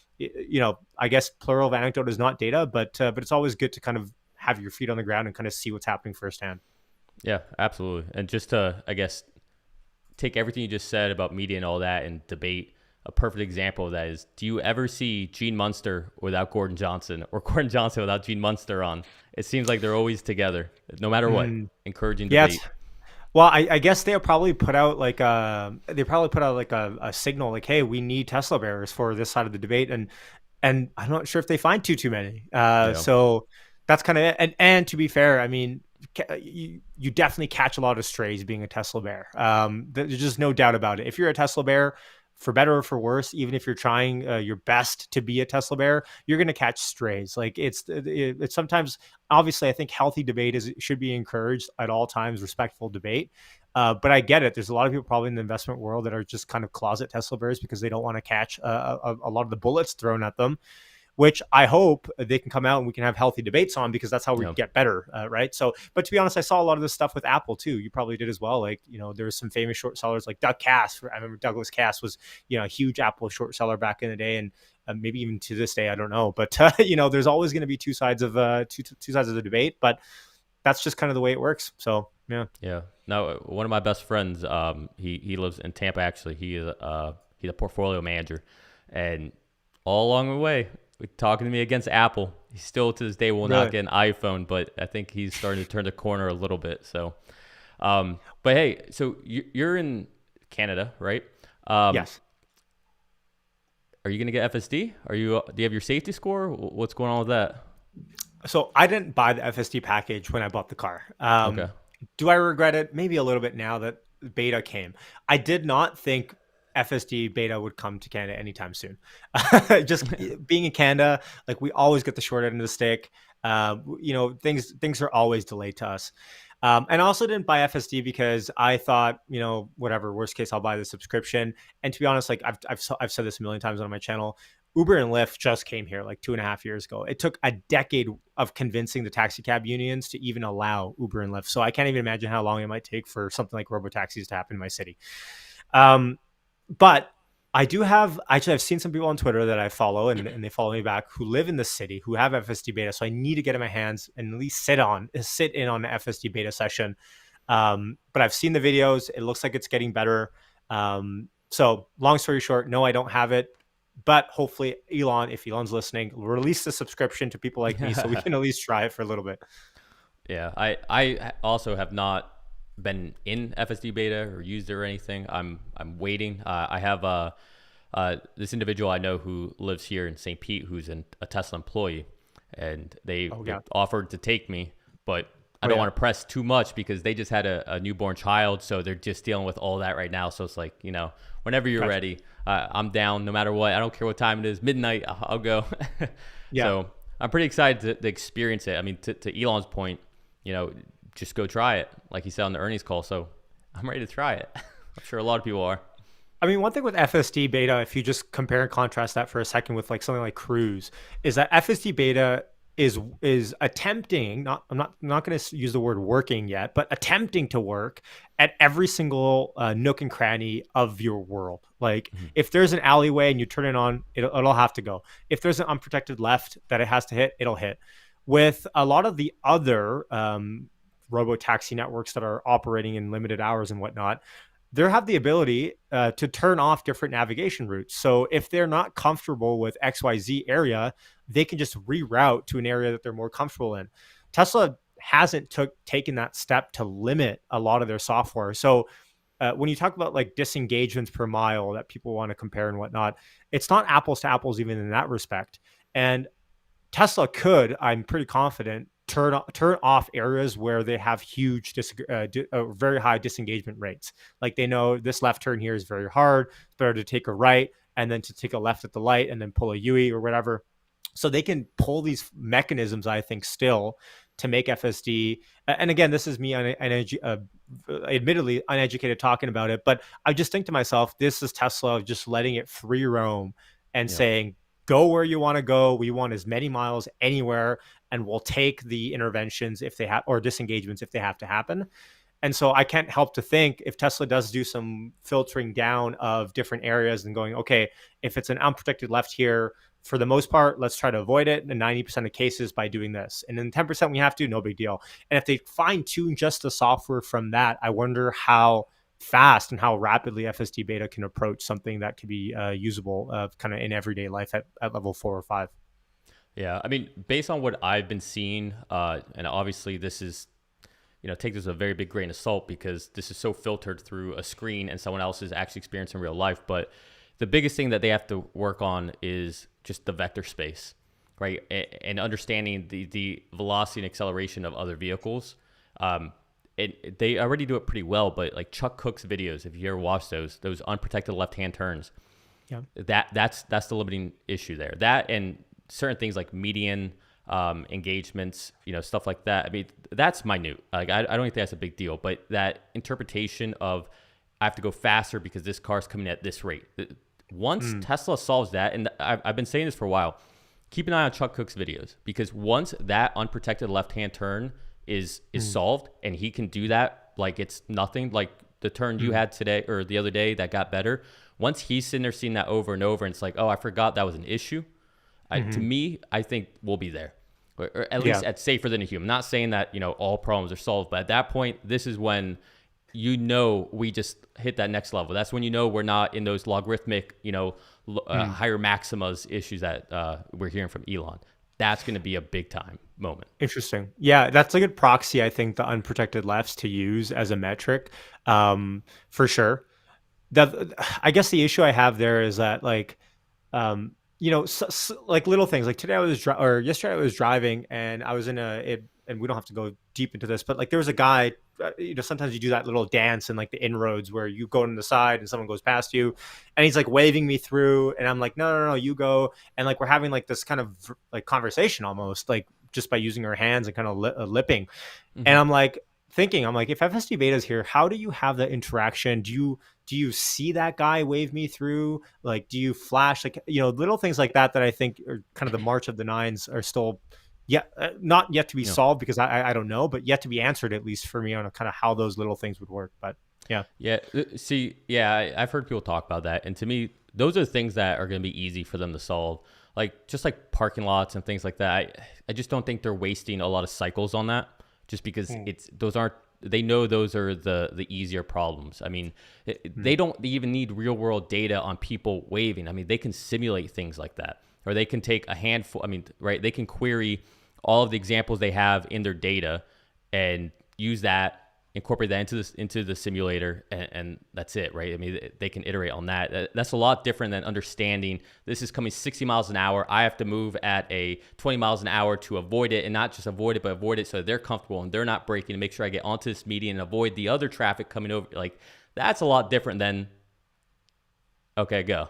Speaker 2: I guess plural of anecdote is not data, but it's always good to kind of have your feet on the ground and kind of see what's happening firsthand.
Speaker 1: Yeah, absolutely. And just to, I guess, take everything you just said about media and all that and debate, a perfect example of that is, do you ever see Gene Munster without Gordon Johnson, or Gordon Johnson without Gene Munster on? It seems like they're always together, no matter what,
Speaker 2: Mm,
Speaker 1: encouraging
Speaker 2: yeah,
Speaker 1: debate.
Speaker 2: well, I guess they'll probably put out like a signal like, hey, we need Tesla bearers for this side of the debate, and I'm not sure if they find too many.
Speaker 1: Yeah.
Speaker 2: So that's kind of it. And to be fair, I mean, you definitely catch a lot of strays being a Tesla bear. There's just no doubt about it. If you're a Tesla bear, for better or for worse, even if you're trying your best to be a Tesla bear, you're going to catch strays. Like it's sometimes, obviously, I think healthy debate should be encouraged at all times, respectful debate. But I get it. There's a lot of people probably in the investment world that are just kind of closet Tesla bears because they don't want to catch a lot of the bullets thrown at them, which I hope they can come out and we can have healthy debates on, because that's how we
Speaker 1: Yeah.
Speaker 2: get better, right? So, but to be honest, I saw a lot of this stuff with Apple too. You probably did as well. Like, there's some famous short sellers like Doug Cass. I remember Douglas Cass was, a huge Apple short seller back in the day, and maybe even to this day, I don't know. But there's always going to be two sides of two sides of the debate. But that's just kind of the way it works. So, yeah.
Speaker 1: Yeah. No, one of my best friends, he lives in Tampa. Actually, he's a portfolio manager, and all along the way, talking to me against Apple. He still to this day will not
Speaker 2: Really?
Speaker 1: get an iPhone, but I think he's starting to turn the corner a little bit. So, but hey, so you're in Canada, right? Um,
Speaker 2: Yes.
Speaker 1: are you gonna get FSD? Do you have your safety score? What's going on with that?
Speaker 2: So I didn't buy the FSD package when I bought the car.
Speaker 1: Okay.
Speaker 2: Do I regret it? Maybe a little bit now that beta came. I did not think FSD beta would come to Canada anytime soon. Just being in Canada, like, we always get the short end of the stick. Things are always delayed to us. And I also didn't buy FSD because I thought, whatever, worst case, I'll buy the subscription. And to be honest, like, I've said this a million times on my channel, Uber and Lyft just came here like 2.5 years ago. It took a decade of convincing the taxi cab unions to even allow Uber and Lyft. So I can't even imagine how long it might take for something like robo taxis to happen in my city. Um, but I do have, actually, I've seen some people on Twitter that I follow, and they follow me back, who live in the city, who have FSD beta. So I need to get in my hands and at least sit in on an FSD beta session. But I've seen the videos. It looks like it's getting better. So long story short, no, I don't have it. But hopefully Elon, if Elon's listening, will release the subscription to people like me so we can at least try it for a little bit.
Speaker 1: Yeah, I also have not been in FSD beta or used it or anything. I'm waiting. I have this individual I know who lives here in St. Pete, who's a Tesla employee, and they
Speaker 2: Oh, yeah.
Speaker 1: offered to take me, but I
Speaker 2: Oh,
Speaker 1: don't
Speaker 2: yeah.
Speaker 1: want to press too much because they just had a newborn child, so they're just dealing with all that right now. So it's like, whenever you're
Speaker 2: Gotcha.
Speaker 1: ready, I'm down no matter what. I don't care what time it is, midnight, I'll go.
Speaker 2: Yeah.
Speaker 1: So I'm pretty excited to experience it. I mean, to Elon's point, just go try it, like he said on the earnings call. So I'm ready to try it. I'm sure a lot of people are.
Speaker 2: I mean, one thing with FSD beta, if you just compare and contrast that for a second with like something like Cruise, is that FSD beta is attempting, not I'm not going to use the word working yet, but attempting to work at every single nook and cranny of your world. Like
Speaker 1: Mhm.
Speaker 2: if there's an alleyway and you turn it on, it'll have to go. If there's an unprotected left that it has to hit, it'll hit. With a lot of the other robo taxi networks that are operating in limited hours and whatnot, they have the ability to turn off different navigation routes. So if they're not comfortable with XYZ area, they can just reroute to an area that they're more comfortable in. Tesla hasn't taken that step to limit a lot of their software. So when you talk about like disengagements per mile that people want to compare and whatnot, it's not apples to apples even in that respect. And Tesla could, I'm pretty confident, turn off areas where they have huge, very high disengagement rates. Like they know this left turn here is very hard. It's better to take a right and then to take a left at the light and then pull a UE or whatever. So they can pull these mechanisms, I think, still to make FSD. And again, this is me, admittedly uneducated talking about it, but I just think to myself, this is Tesla just letting it free roam and
Speaker 1: Yeah.
Speaker 2: saying, go where you want to go. We want as many miles anywhere, and we'll take the interventions if they have, or disengagements if they have to happen. And so I can't help to think if Tesla does do some filtering down of different areas and going, okay, if it's an unprotected left here, for the most part, let's try to avoid it in 90% of cases by doing this. And then 10% we have to, no big deal. And if they fine tune just the software from that, I wonder how fast and how rapidly FSD beta can approach something that could be usable kind of in everyday life at level 4 or 5.
Speaker 1: Yeah, I mean, based on what I've been seeing, and obviously this is, take this with a very big grain of salt because this is so filtered through a screen and someone else is actually experiencing real life. But the biggest thing that they have to work on is just the vector space, right? And understanding the velocity and acceleration of other vehicles. They already do it pretty well, but like Chuck Cook's videos, if you ever watch those unprotected left-hand turns,
Speaker 2: Yeah.
Speaker 1: that's the limiting issue there. That and certain things like median engagements, stuff like that. I mean, that's minute. Like I don't think that's a big deal, but that interpretation of I have to go faster because this car's coming at this rate. Once Tesla solves that, and I've been saying this for a while, keep an eye on Chuck Cook's videos because once that unprotected left-hand turn is solved and he can do that like it's nothing, like the turn you had today or the other day that got better. Once he's sitting there seeing that over and over and it's like, oh, I forgot that was an issue. To me, I think we'll be there, or at least at safer than a human. Not saying that, all problems are solved, but at that point, this is when we just hit that next level. That's when we're not in those logarithmic, higher maximas issues that we're hearing from Elon. That's going to be a big time moment.
Speaker 2: Interesting. Yeah, that's a good proxy, I think, the unprotected lefts to use as a metric, for sure. I guess the issue I have there is that, like, like little things. Like today or yesterday I was driving and I was in and we don't have to go deep into this, but like there was a guy. Sometimes you do that little dance in like the inroads where you go on the side and someone goes past you, and he's like waving me through, and I'm like, no, you go, and like we're having like this kind of like conversation almost like just by using our hands and kind of lipping, and I'm like thinking, if FSD beta is here, how do you have that interaction? Do you see that guy wave me through? Like, do you flash? Like, little things like that I think are kind of the march of the nines are still not yet to be solved because I don't know, but yet to be answered, at least for me, on kind of how those little things would work. But
Speaker 1: I've heard people talk about that, and to me, those are the things that are going to be easy for them to solve. Like just like parking lots and things like that. I just don't think they're wasting a lot of cycles on that, just because they know those are the easier problems. I mean, they don't even need real world data on people waving. I mean, they can simulate things like that, or they can take a handful. I mean, right? They can query all of the examples they have in their data and use that, incorporate that into the simulator, and that's it, right? I mean, they can iterate on that. That's a lot different than understanding this is coming 60 miles an hour. I have to move at a 20 miles an hour to avoid it, and not just avoid it, but avoid it so they're comfortable and they're not braking, to make sure I get onto this median and avoid the other traffic coming over. Like, that's a lot different than, okay, go.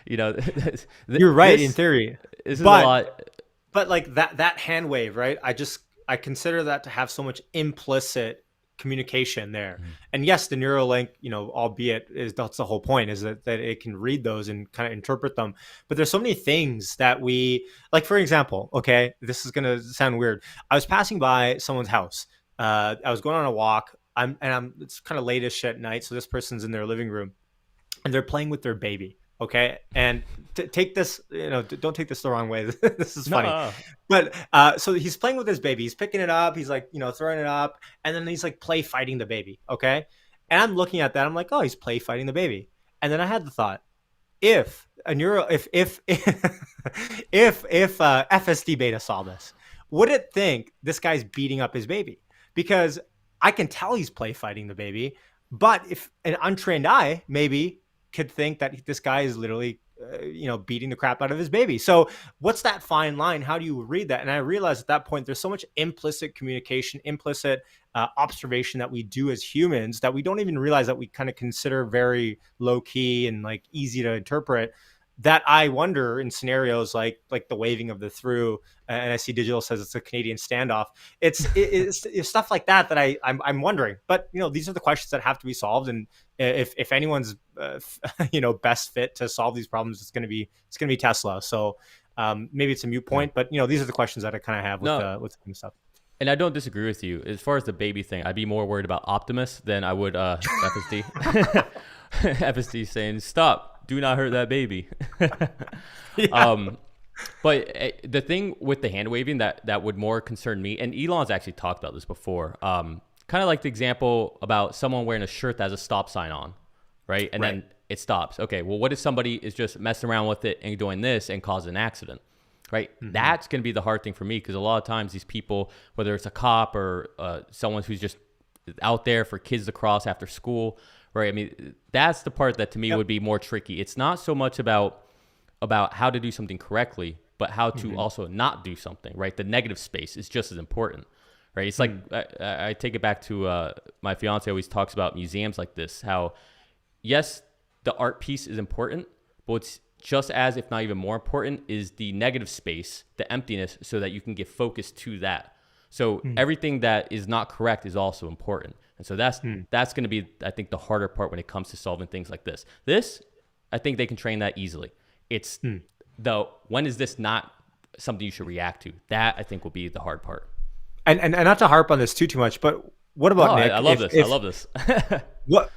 Speaker 2: You're right in theory.
Speaker 1: This is a lot.
Speaker 2: But like that hand wave, right? I consider that to have so much implicit communication there.
Speaker 1: Mhm.
Speaker 2: And yes, the Neuralink, albeit that's the whole point, is that it can read those and kind of interpret them. But there's so many things that we like. For example, okay, this is gonna sound weird. I was passing by someone's house. I was going on a walk. It's kind of late-ish at night, so this person's in their living room and they're playing with their baby. Okay, and take this, don't take this the wrong way. This is funny,
Speaker 1: No.
Speaker 2: but so he's playing with his baby. He's picking it up. He's like, throwing it up, and then he's like play fighting the baby. Okay, and I'm looking at that. I'm like, oh, he's play fighting the baby. And then I had the thought, if a neural, if if FSD beta saw this, would it think this guy's beating up his baby? Because I can tell he's play fighting the baby, but if an untrained eye maybe could think that this guy is literally beating the crap out of his baby. So what's that fine line? How do you read that? And I realized at that point there's so much implicit communication, implicit observation that we do as humans that we don't even realize, that we kind of consider very low key and like easy to interpret, that I wonder in scenarios like the waving of the through. And I see Digital says it's a Canadian standoff. It's stuff like that I'm wondering. But these are the questions that have to be solved. And if anyone's best fit to solve these problems, it's going to be Tesla. So maybe it's a moot point, but these are the questions that I kind of have with kind of stuff.
Speaker 1: And I don't disagree with you. As far as the baby thing, I'd be more worried about Optimus than I would FSD. FSD saying, stop, do not hurt that baby.
Speaker 2: Yeah.
Speaker 1: But the thing with the hand waving that would more concern me, and Elon's actually talked about this before, kind of like the example about someone wearing a shirt that has a stop sign on, right? And then it stops. Okay, well, what if somebody is just messing around with it and doing this and cause an accident? Right. Mm-hmm. That's going to be the hard thing for me, because a lot of times these people, whether it's a cop or someone who's just out there for kids to cross after school, right? I mean, that's the part that to me would be more tricky. It's not so much about how to do something correctly, but how to also not do something, right? The negative space is just as important, right? It's like, I take it back to my fiance always talks about museums like this, how yes, the art piece is important, but it's just as, if not even more important, is the negative space, the emptiness, so that you can get focused to that. So everything that is not correct is also important. And so that's going to be, I think, the harder part when it comes to solving things like this. This, I think they can train that easily. It's when is this not something you should react to? That, I think, will be the hard part.
Speaker 2: And not to harp on this too much, but what about Nick?
Speaker 1: I love this. I love this.
Speaker 2: What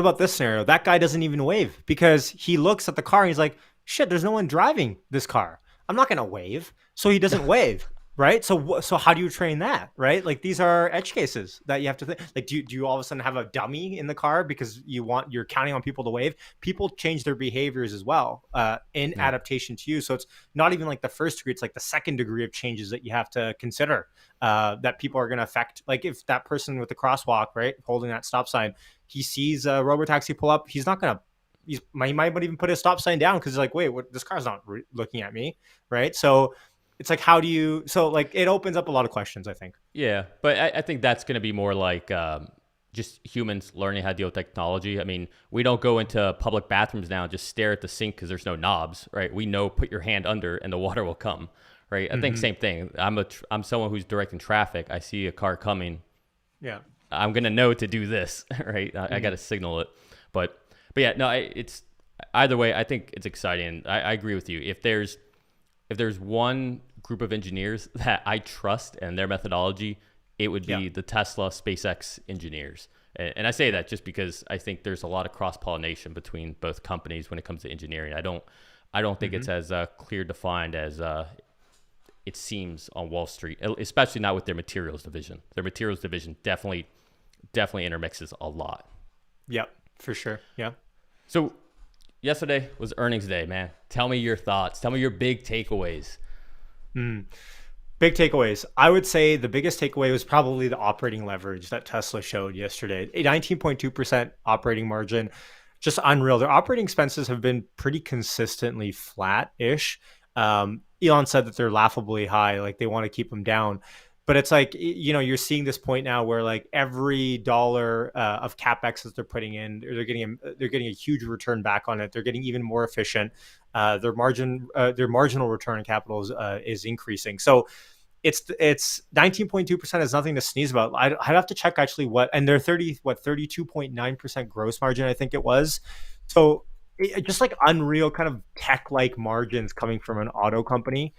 Speaker 2: about this scenario? That guy doesn't even wave because he looks at the car and he's like, shit, there's no one driving this car. I'm not going to wave. So he doesn't wave. Right. So how do you train that? Right. Like, these are edge cases that you have to think. Like, do you all of a sudden have a dummy in the car because you're counting on people to wave? People change their behaviors as well in adaptation to you. So it's not even like the first degree. It's like the second degree of changes that you have to consider that people are going to affect. Like, if that person with the crosswalk, right, holding that stop sign, he sees a robotaxi pull up, he's not going to. He might not even put his stop sign down because he's like, wait, what? This car's not looking at me. Right. So it's like, how do you, so like, it opens up a lot of questions, I think.
Speaker 1: Yeah, but I think that's going to be more like just humans learning how to deal with technology. I mean, we don't go into public bathrooms now and just stare at the sink because there's no knobs, right? We know, put your hand under and the water will come, right? I think same thing. I'm someone who's directing traffic. I see a car coming. Yeah. I'm going to know to do this, right? I got to signal it. But yeah, no, it's either way, I think it's exciting. I agree with you. If there's one group of engineers that I trust and their methodology, it would be the Tesla, SpaceX engineers. And I say that just because I think there's a lot of cross-pollination between both companies when it comes to engineering. I don't think it's as clear defined as it seems on Wall Street, especially not with their materials division. Their materials division definitely intermixes a lot.
Speaker 2: Yep, for sure. Yeah.
Speaker 1: So yesterday was earnings day, man. Tell me your thoughts. Tell me your big takeaways.
Speaker 2: Big takeaways. I would say the biggest takeaway was probably the operating leverage that Tesla showed yesterday. A 19.2% operating margin, just unreal. Their operating expenses have been pretty consistently flat-ish. Elon said that they're laughably high, like they want to keep them down. But it's like, you're seeing this point now where like every dollar of capex that they're putting in, they're getting a huge return back on it. They're getting even more efficient. Their marginal return on capital is increasing. So it's 19.2% is nothing to sneeze about. I'd have to check actually and they're 32.9% gross margin, I think it was. So just like unreal kind of tech like margins coming from an auto company.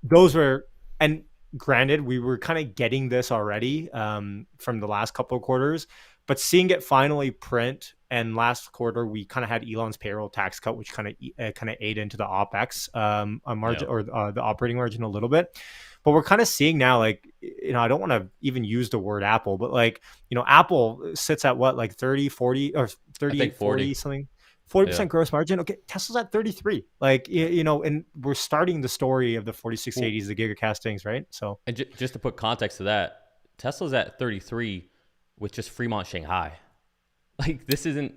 Speaker 2: Those were, and granted, we were kind of getting this already from the last couple of quarters, but seeing it finally print. And last quarter, we kind of had Elon's payroll tax cut, which kind of ate into the OPEX margin,
Speaker 1: Yeah.
Speaker 2: or the operating margin a little bit. But we're kind of seeing now, like, I don't want to even use the word Apple, but like, Apple sits at what, like 30, 40, or
Speaker 1: I think
Speaker 2: 38,
Speaker 1: 40.
Speaker 2: 40 something,
Speaker 1: Yeah.
Speaker 2: 40% gross margin. Okay. Tesla's at 33. Like, and we're starting the story of the
Speaker 1: Well,
Speaker 2: 4680s, the gigacastings, right? So,
Speaker 1: and just to put context to that, Tesla's at 33 with just Fremont, Shanghai. Like this isn't.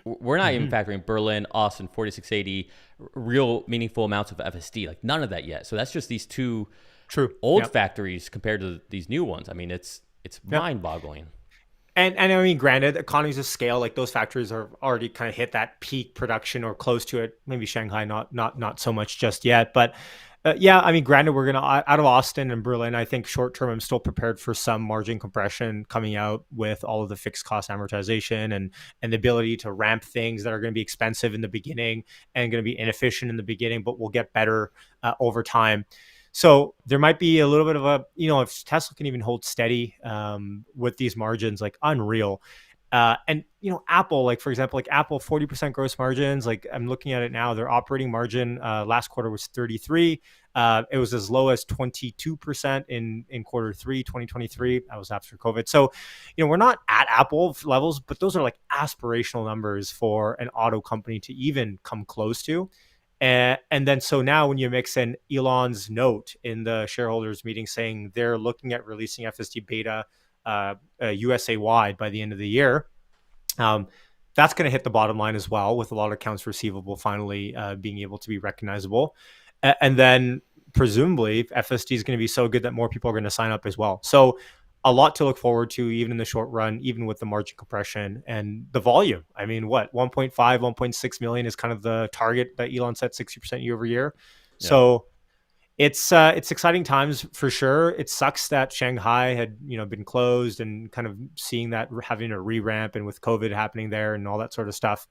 Speaker 1: We're not even
Speaker 2: mhm.
Speaker 1: factoring Berlin, Austin, 4680, real meaningful amounts of FSD. Like none of that yet. So that's just these two
Speaker 2: True.
Speaker 1: old
Speaker 2: Yeah.
Speaker 1: factories compared to these new ones. I mean, it's
Speaker 2: Yeah.
Speaker 1: mind-boggling.
Speaker 2: And I mean, granted, economies of scale, like those factories are already kind of hit that peak production or close to it. Maybe Shanghai, not so much just yet, but yeah, I mean, granted, we're gonna out of Austin and Berlin. I think short term, I'm still prepared for some margin compression coming out with all of the fixed cost amortization and the ability to ramp things that are going to be expensive in the beginning and going to be inefficient in the beginning, but will get better over time. So there might be a little bit of a, if Tesla can even hold steady with these margins, like unreal. And Apple, like for example, like Apple, 40% gross margins. Like I'm looking at it now, their operating margin last quarter was 33. It was as low as 22% in quarter three, 2023. That was after COVID. So, we're not at Apple levels, but those are like aspirational numbers for an auto company to even come close to. And then so now when you mix in Elon's note in the shareholders meeting saying they're looking at releasing FSD beta USA wide by the end of the year, um, that's going to hit the bottom line as well, with a lot of accounts receivable finally being able to be recognizable. And then presumably FSD is going to be so good that more people are going to sign up as well. So a lot to look forward to, even in the short run, even with the margin compression and the volume. I mean, what, 1.5, 1.6 million is kind of the target that Elon set, 60% year over year.
Speaker 1: Yeah.
Speaker 2: So it's exciting times for sure. It sucks that Shanghai had been closed, and kind of seeing that having a re-ramp, and with COVID happening there and all that sort of stuff.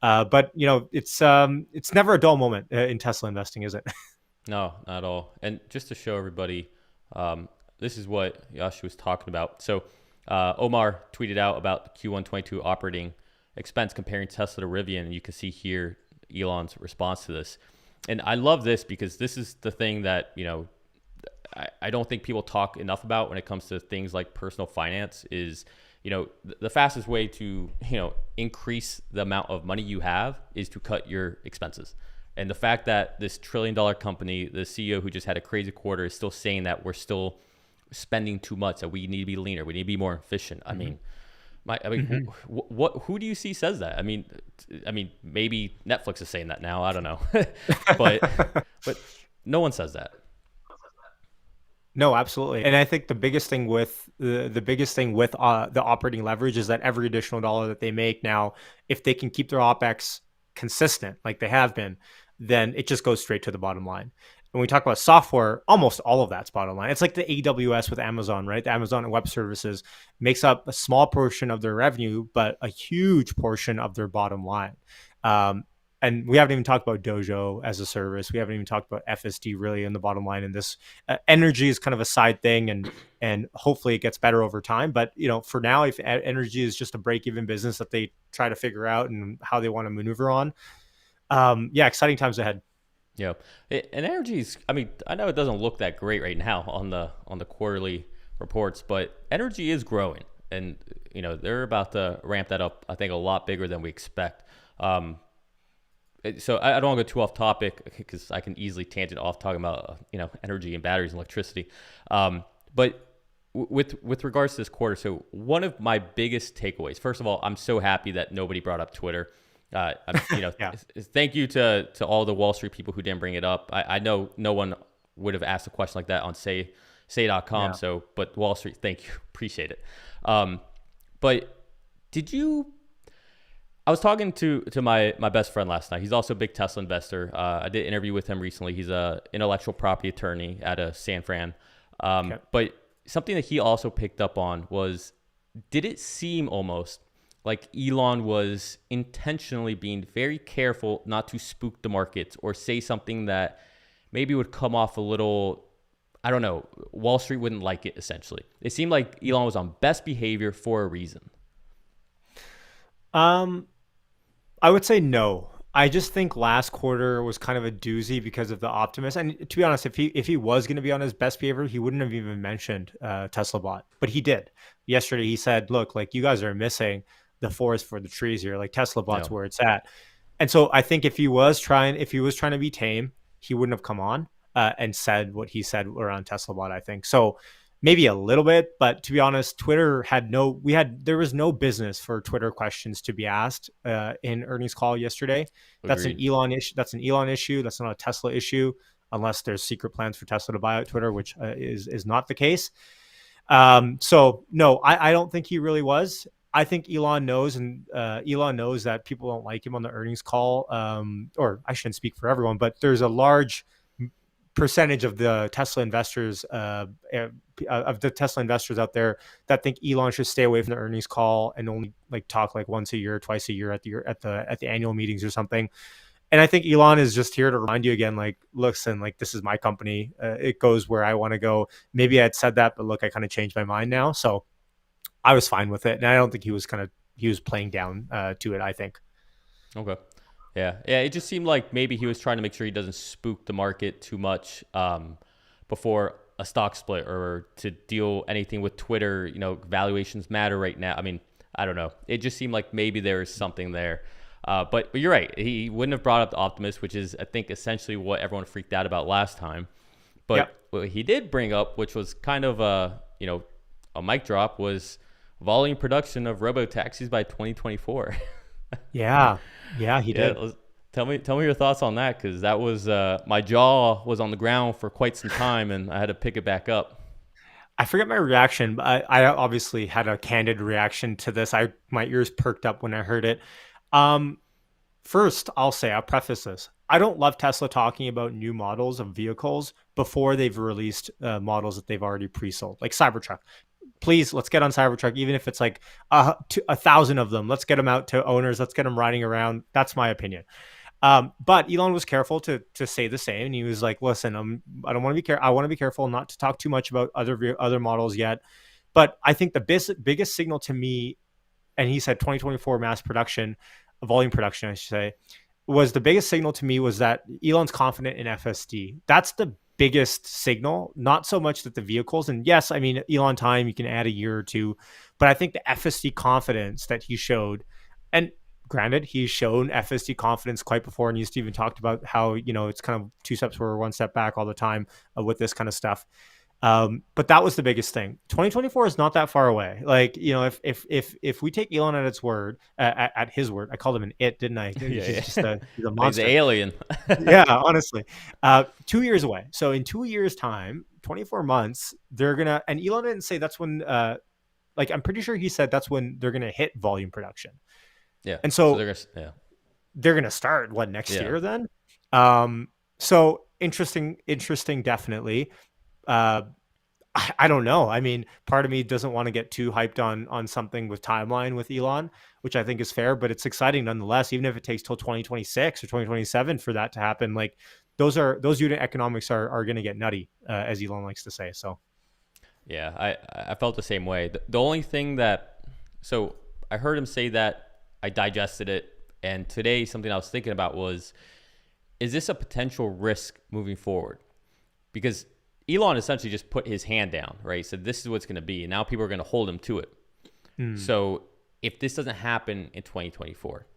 Speaker 2: But it's never a dull moment in Tesla investing, is it?
Speaker 1: No, not at all. And just to show everybody, um, this is what Yashu was talking about. So Omar tweeted out about the Q1 22 operating expense comparing Tesla to Rivian, and you can see here Elon's response to this. And I love this because this is the thing that I don't think people talk enough about when it comes to things like personal finance. Is the fastest way to increase the amount of money you have is to cut your expenses. And the fact that this $1 trillion company, the CEO who just had a crazy quarter, is still saying that we're still spending too much, that we need to be leaner, we need to be more efficient. I mean,
Speaker 2: Mm-hmm.
Speaker 1: who do you see says that? I mean, maybe Netflix is saying that now. I don't know, but but no one says that.
Speaker 2: No, absolutely. And I think the biggest thing with the operating leverage is that every additional dollar that they make now, if they can keep their OpEx consistent like they have been, then it just goes straight to the bottom line. When we talk about software, almost all of that's bottom line. It's like the AWS with Amazon, right? The Amazon Web Services makes up a small portion of their revenue, but a huge portion of their bottom line. Um, and we haven't even talked about Dojo as a service. We haven't even talked about FSD really in the bottom line. And this energy is kind of a side thing, and hopefully it gets better over time. But for now, if energy is just a break-even business that they try to figure out and how they want to maneuver on, yeah, exciting times ahead.
Speaker 1: Yeah, and energy's. I mean, I know it doesn't look that great right now on the quarterly reports, but energy is growing, and they're about to ramp that up. I think a lot bigger than we expect. So I don't want to go too off topic because I can easily tangent off talking about energy and batteries and electricity. But with regards to this quarter, so one of my biggest takeaways. First of all, I'm so happy that nobody brought up Twitter.
Speaker 2: Yeah.
Speaker 1: Thank you to all the Wall Street people who didn't bring it up. I know no one would have asked a question like that on say.com.
Speaker 2: Yeah.
Speaker 1: So, but Wall Street, thank you, appreciate it. But did you? I was talking to my best friend last night. He's also a big Tesla investor. I did an interview with him recently. He's a intellectual property attorney at a San Fran.
Speaker 2: Okay.
Speaker 1: But something that he also picked up on was, did it seem almost like Elon was intentionally being very careful not to spook the markets or say something that maybe would come off a little, I don't know, Wall Street wouldn't like it essentially. It seemed like Elon was on best behavior for a reason.
Speaker 2: Um, I would say no. I just think last quarter was kind of a doozy because of the optimist. And to be honest, if he was going to be on his best behavior, he wouldn't have even mentioned Tesla bot, but he did. Yesterday, he said, "Look, like you guys are missing the forest for the trees here. Like Tesla bot's
Speaker 1: Yeah,
Speaker 2: where it's at." And so I think if he was trying to be tame, he wouldn't have come on and said what he said around Tesla bot. I think so. Maybe a little bit, but to be honest, Twitter there was no business for Twitter questions to be asked in earnings call yesterday. That's an
Speaker 1: agreed.
Speaker 2: Elon issue. That's an Elon issue. That's not a Tesla issue, unless there's secret plans for Tesla to buy out Twitter, which is not the case. So no, I don't think he really was. I think Elon knows, and Elon knows that people don't like him on the earnings call. Or I shouldn't speak for everyone, but there's a large percentage of the Tesla investors out there that think Elon should stay away from the earnings call and only like talk like once a year, twice a year at the annual meetings or something. And I think Elon is just here to remind you again, like, listen, like this is my company. It goes where I want to go. Maybe I had said that, but look, I kind of changed my mind now. So I was fine with it. And I don't think he was playing down to it, I think.
Speaker 1: Okay. Yeah. Yeah. It just seemed like maybe he was trying to make sure he doesn't spook the market too much before a stock split or to deal anything with Twitter. You know, valuations matter right now. I mean, I don't know. It just seemed like maybe there is something there. But you're right. He wouldn't have brought up the optimist, which is, I think, essentially what everyone freaked out about last time.
Speaker 2: Yep.
Speaker 1: But what he did bring up, which was kind of a mic drop, was volume production of robo taxis by 2024.
Speaker 2: Yeah. Yeah, he
Speaker 1: Yeah,
Speaker 2: did.
Speaker 1: tell me your thoughts on that, because that was my jaw was on the ground for quite some time, and I had to pick it back up.
Speaker 2: I forget my reaction, but I obviously had a candid reaction to this. My ears perked up when I heard it. Um, First, I'll preface this. I don't love Tesla talking about new models of vehicles before they've released models that they've already pre-sold, like Cybertruck. Please, let's get on Cybertruck, even if it's like 1,000 of them. Let's get them out to owners. Let's get them riding around. That's my opinion. But Elon was careful to say the same. And he was like, "Listen, I don't want to be I want to be careful not to talk too much about other models yet." But I think the biggest signal to me, and he said 2024 mass production, volume production, I should say, was the biggest signal to me was that Elon's confident in FSD. That's the biggest signal, not so much that the vehicles, and yes, I mean, Elon time, you can add a year or two, but I think the FSD confidence that he showed, and granted, he's shown FSD confidence quite before, and he's even talked about how, it's kind of two steps forward, one step back all the time with this kind of stuff. But that was the biggest thing. 2024 is not that far away. Like, if we take Elon at its word, at his word, I called him an it, didn't I?
Speaker 1: Yeah,
Speaker 2: He's
Speaker 1: yeah.
Speaker 2: just he's a
Speaker 1: He's an
Speaker 2: monster.
Speaker 1: alien.
Speaker 2: Yeah, honestly. 2 years away. So in 2 years' time, 24 months, they're gonna. And Elon didn't say that's when. Like, I'm pretty sure he said that's when they're gonna hit volume production.
Speaker 1: Yeah.
Speaker 2: And
Speaker 1: So
Speaker 2: so
Speaker 1: they're gonna,
Speaker 2: they're gonna start what next
Speaker 1: yeah,
Speaker 2: year then. So interesting, definitely. Uh, I don't know. I mean, part of me doesn't want to get too hyped on something with timeline with Elon, which I think is fair, but it's exciting nonetheless. Even if it takes till 2026 or 2027 for that to happen, like those unit economics are going to get nutty, as Elon likes to say. So
Speaker 1: yeah. I felt the same way. The only thing that, so I heard him say that, I digested it, and today something I was thinking about was, is this a potential risk moving forward? Because Elon essentially just put his hand down, right? He said, this is what's going to be. And now people are going to hold him to it.
Speaker 2: mm,
Speaker 1: So if this doesn't happen in 2024,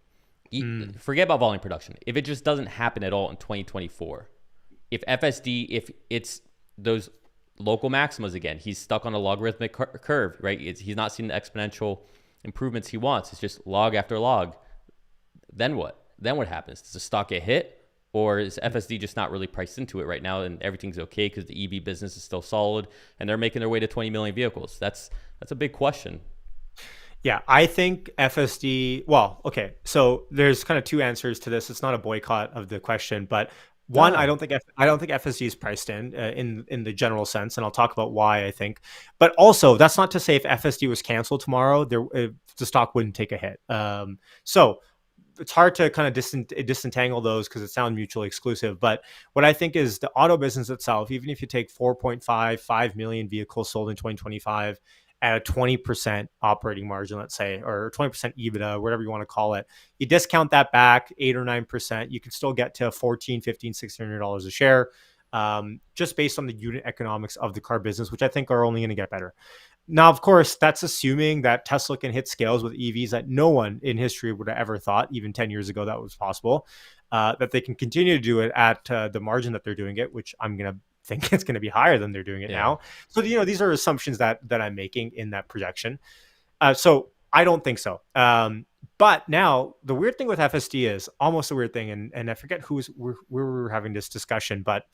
Speaker 2: mm,
Speaker 1: forget about volume production. If it just doesn't happen at all in 2024, if FSD, if it's those local maximas again, he's stuck on a logarithmic curve, right? He's not seeing the exponential improvements he wants. It's just log after log. Then what? Then what happens? Does the stock get hit? Or is FSD just not really priced into it right now and everything's okay because the EV business is still solid and they're making their way to 20 million vehicles? That's a big question.
Speaker 2: Yeah, I think FSD. Well, okay, so there's kind of two answers to this. It's not a boycott of the question, but
Speaker 1: No,
Speaker 2: one,
Speaker 1: no.
Speaker 2: I don't think FSD is priced in the general sense, and I'll talk about why I think. But also, that's not to say if FSD was canceled tomorrow, the stock wouldn't take a hit. So it's hard to kind of disentangle those because it sounds mutually exclusive. But what I think is the auto business itself, even if you take 4.55 million vehicles sold in 2025 at a 20% operating margin, let's say, or 20% EBITDA, whatever you want to call it, you discount that back 8 or 9%, you can still get to 14, 15, $1,600 a share, just based on the unit economics of the car business, which I think are only going to get better. Now, of course, that's assuming that Tesla can hit scales with EVs that no one in history would have ever thought, even 10 years ago, that was possible. That they can continue to do it at the margin that they're doing it, which I'm going to think it's going to be higher than they're doing it
Speaker 1: Yeah.
Speaker 2: now. So, these are assumptions that I'm making in that projection. So I don't think so. But now the weird thing with FSD is almost a weird thing, and I forget where we were having this discussion, but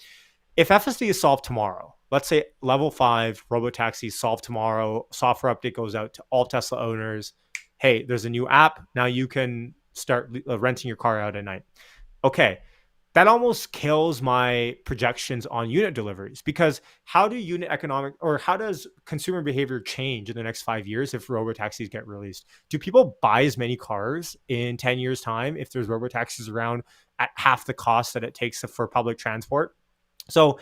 Speaker 2: if FSD is solved tomorrow, let's say level 5 robotaxi is solved tomorrow, software update goes out to all Tesla owners. Hey, there's a new app. Now you can start renting your car out at night. Okay. That almost kills my projections on unit deliveries, because how do unit economic, or how does consumer behavior change in the next 5 years if robotaxis get released? Do people buy as many cars in 10 years time if there's robotaxis around at half the cost that it takes for public transport? So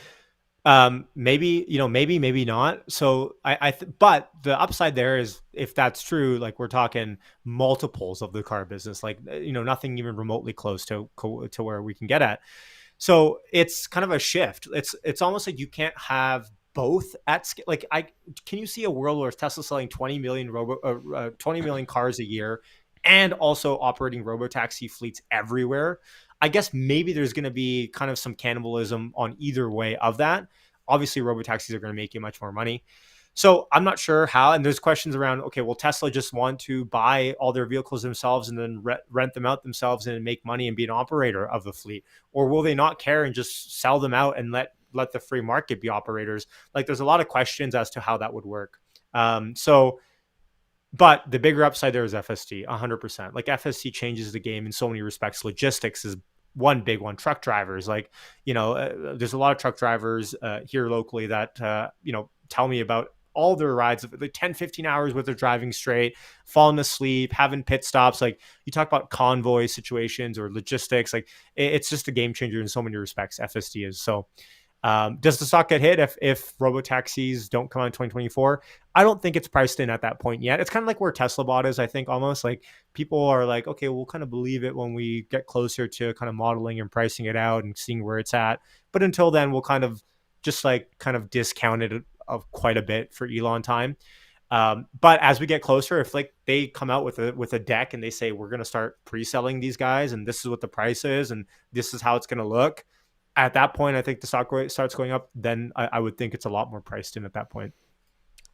Speaker 2: maybe, maybe not. So but the upside there is, if that's true, like we're talking multiples of the car business, like, nothing even remotely close to where we can get at. So it's kind of a shift. It's almost like you can't have both at scale. Like, can you see a world where Tesla selling 20 million cars a year and also operating robotaxi fleets everywhere? I guess maybe there's going to be kind of some cannibalism on either way of that. Obviously, robotaxis are going to make you much more money. So I'm not sure how. And there's questions around, okay, will Tesla just want to buy all their vehicles themselves and then rent them out themselves and make money and be an operator of the fleet? Or will they not care and just sell them out and let the free market be operators? Like, there's a lot of questions as to how that would work. But the bigger upside there is FSD, 100%. Like, FSD changes the game in so many respects. Logistics is one big one. Truck drivers, like, there's a lot of truck drivers here locally that, tell me about all their rides of like 10, 15 hours with their driving straight, falling asleep, having pit stops. Like, you talk about convoy situations or logistics, like it's just a game changer in so many respects, FSD is. So does the stock get hit if robotaxis don't come out in 2024? I don't think it's priced in at that point yet. It's kind of like where Tesla bought is, I think, almost like people are like, okay, we'll kind of believe it when we get closer to kind of modeling and pricing it out and seeing where it's at. But until then, we'll kind of just like kind of discount it of quite a bit for Elon time. But as we get closer, if like they come out with a deck and they say, we're going to start pre-selling these guys and this is what the price is and this is how it's going to look, at that point, I think the stock starts going up. Then I would think it's a lot more priced in at that point.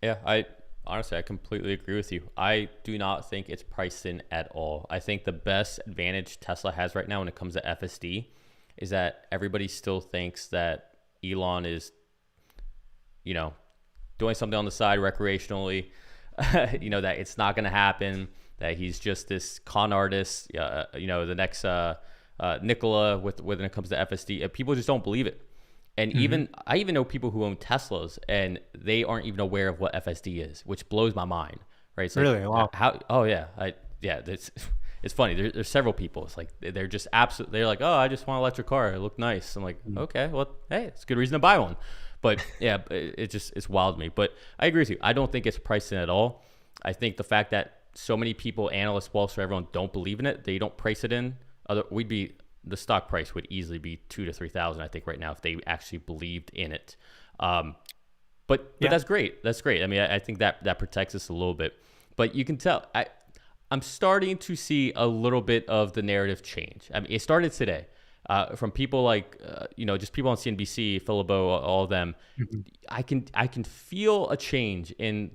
Speaker 1: Yeah, I honestly, I completely agree with you. I do not think it's priced in at all. I think the best advantage Tesla has right now when it comes to FSD is that everybody still thinks that Elon is, doing something on the side recreationally, that it's not going to happen, that he's just this con artist, the next Nikola when it comes to FSD. People just don't believe it. And I even know people who own Teslas and they aren't even aware of what FSD is, which blows my mind. Right? It's
Speaker 2: Really?
Speaker 1: like,
Speaker 2: Wow.
Speaker 1: how? Oh yeah, it's funny. There's several people. It's like they're just absolutely. They're like, oh, I just want an electric car. It looked nice. I'm like, okay, well, hey, it's a good reason to buy one. But yeah, it's wild to me. But I agree with you. I don't think it's priced in at all. I think the fact that so many people, analysts, Wall Street, everyone don't believe in it, they don't price it in. The stock price would easily be 2,000 to 3,000, I think, right now if they actually believed in it. But
Speaker 2: Yeah.
Speaker 1: that's great. That's great. I mean, I think that protects us a little bit. But you can tell I'm starting to see a little bit of the narrative change. I mean, it started today from people like just people on CNBC, Philibert, all of them. I can feel a change in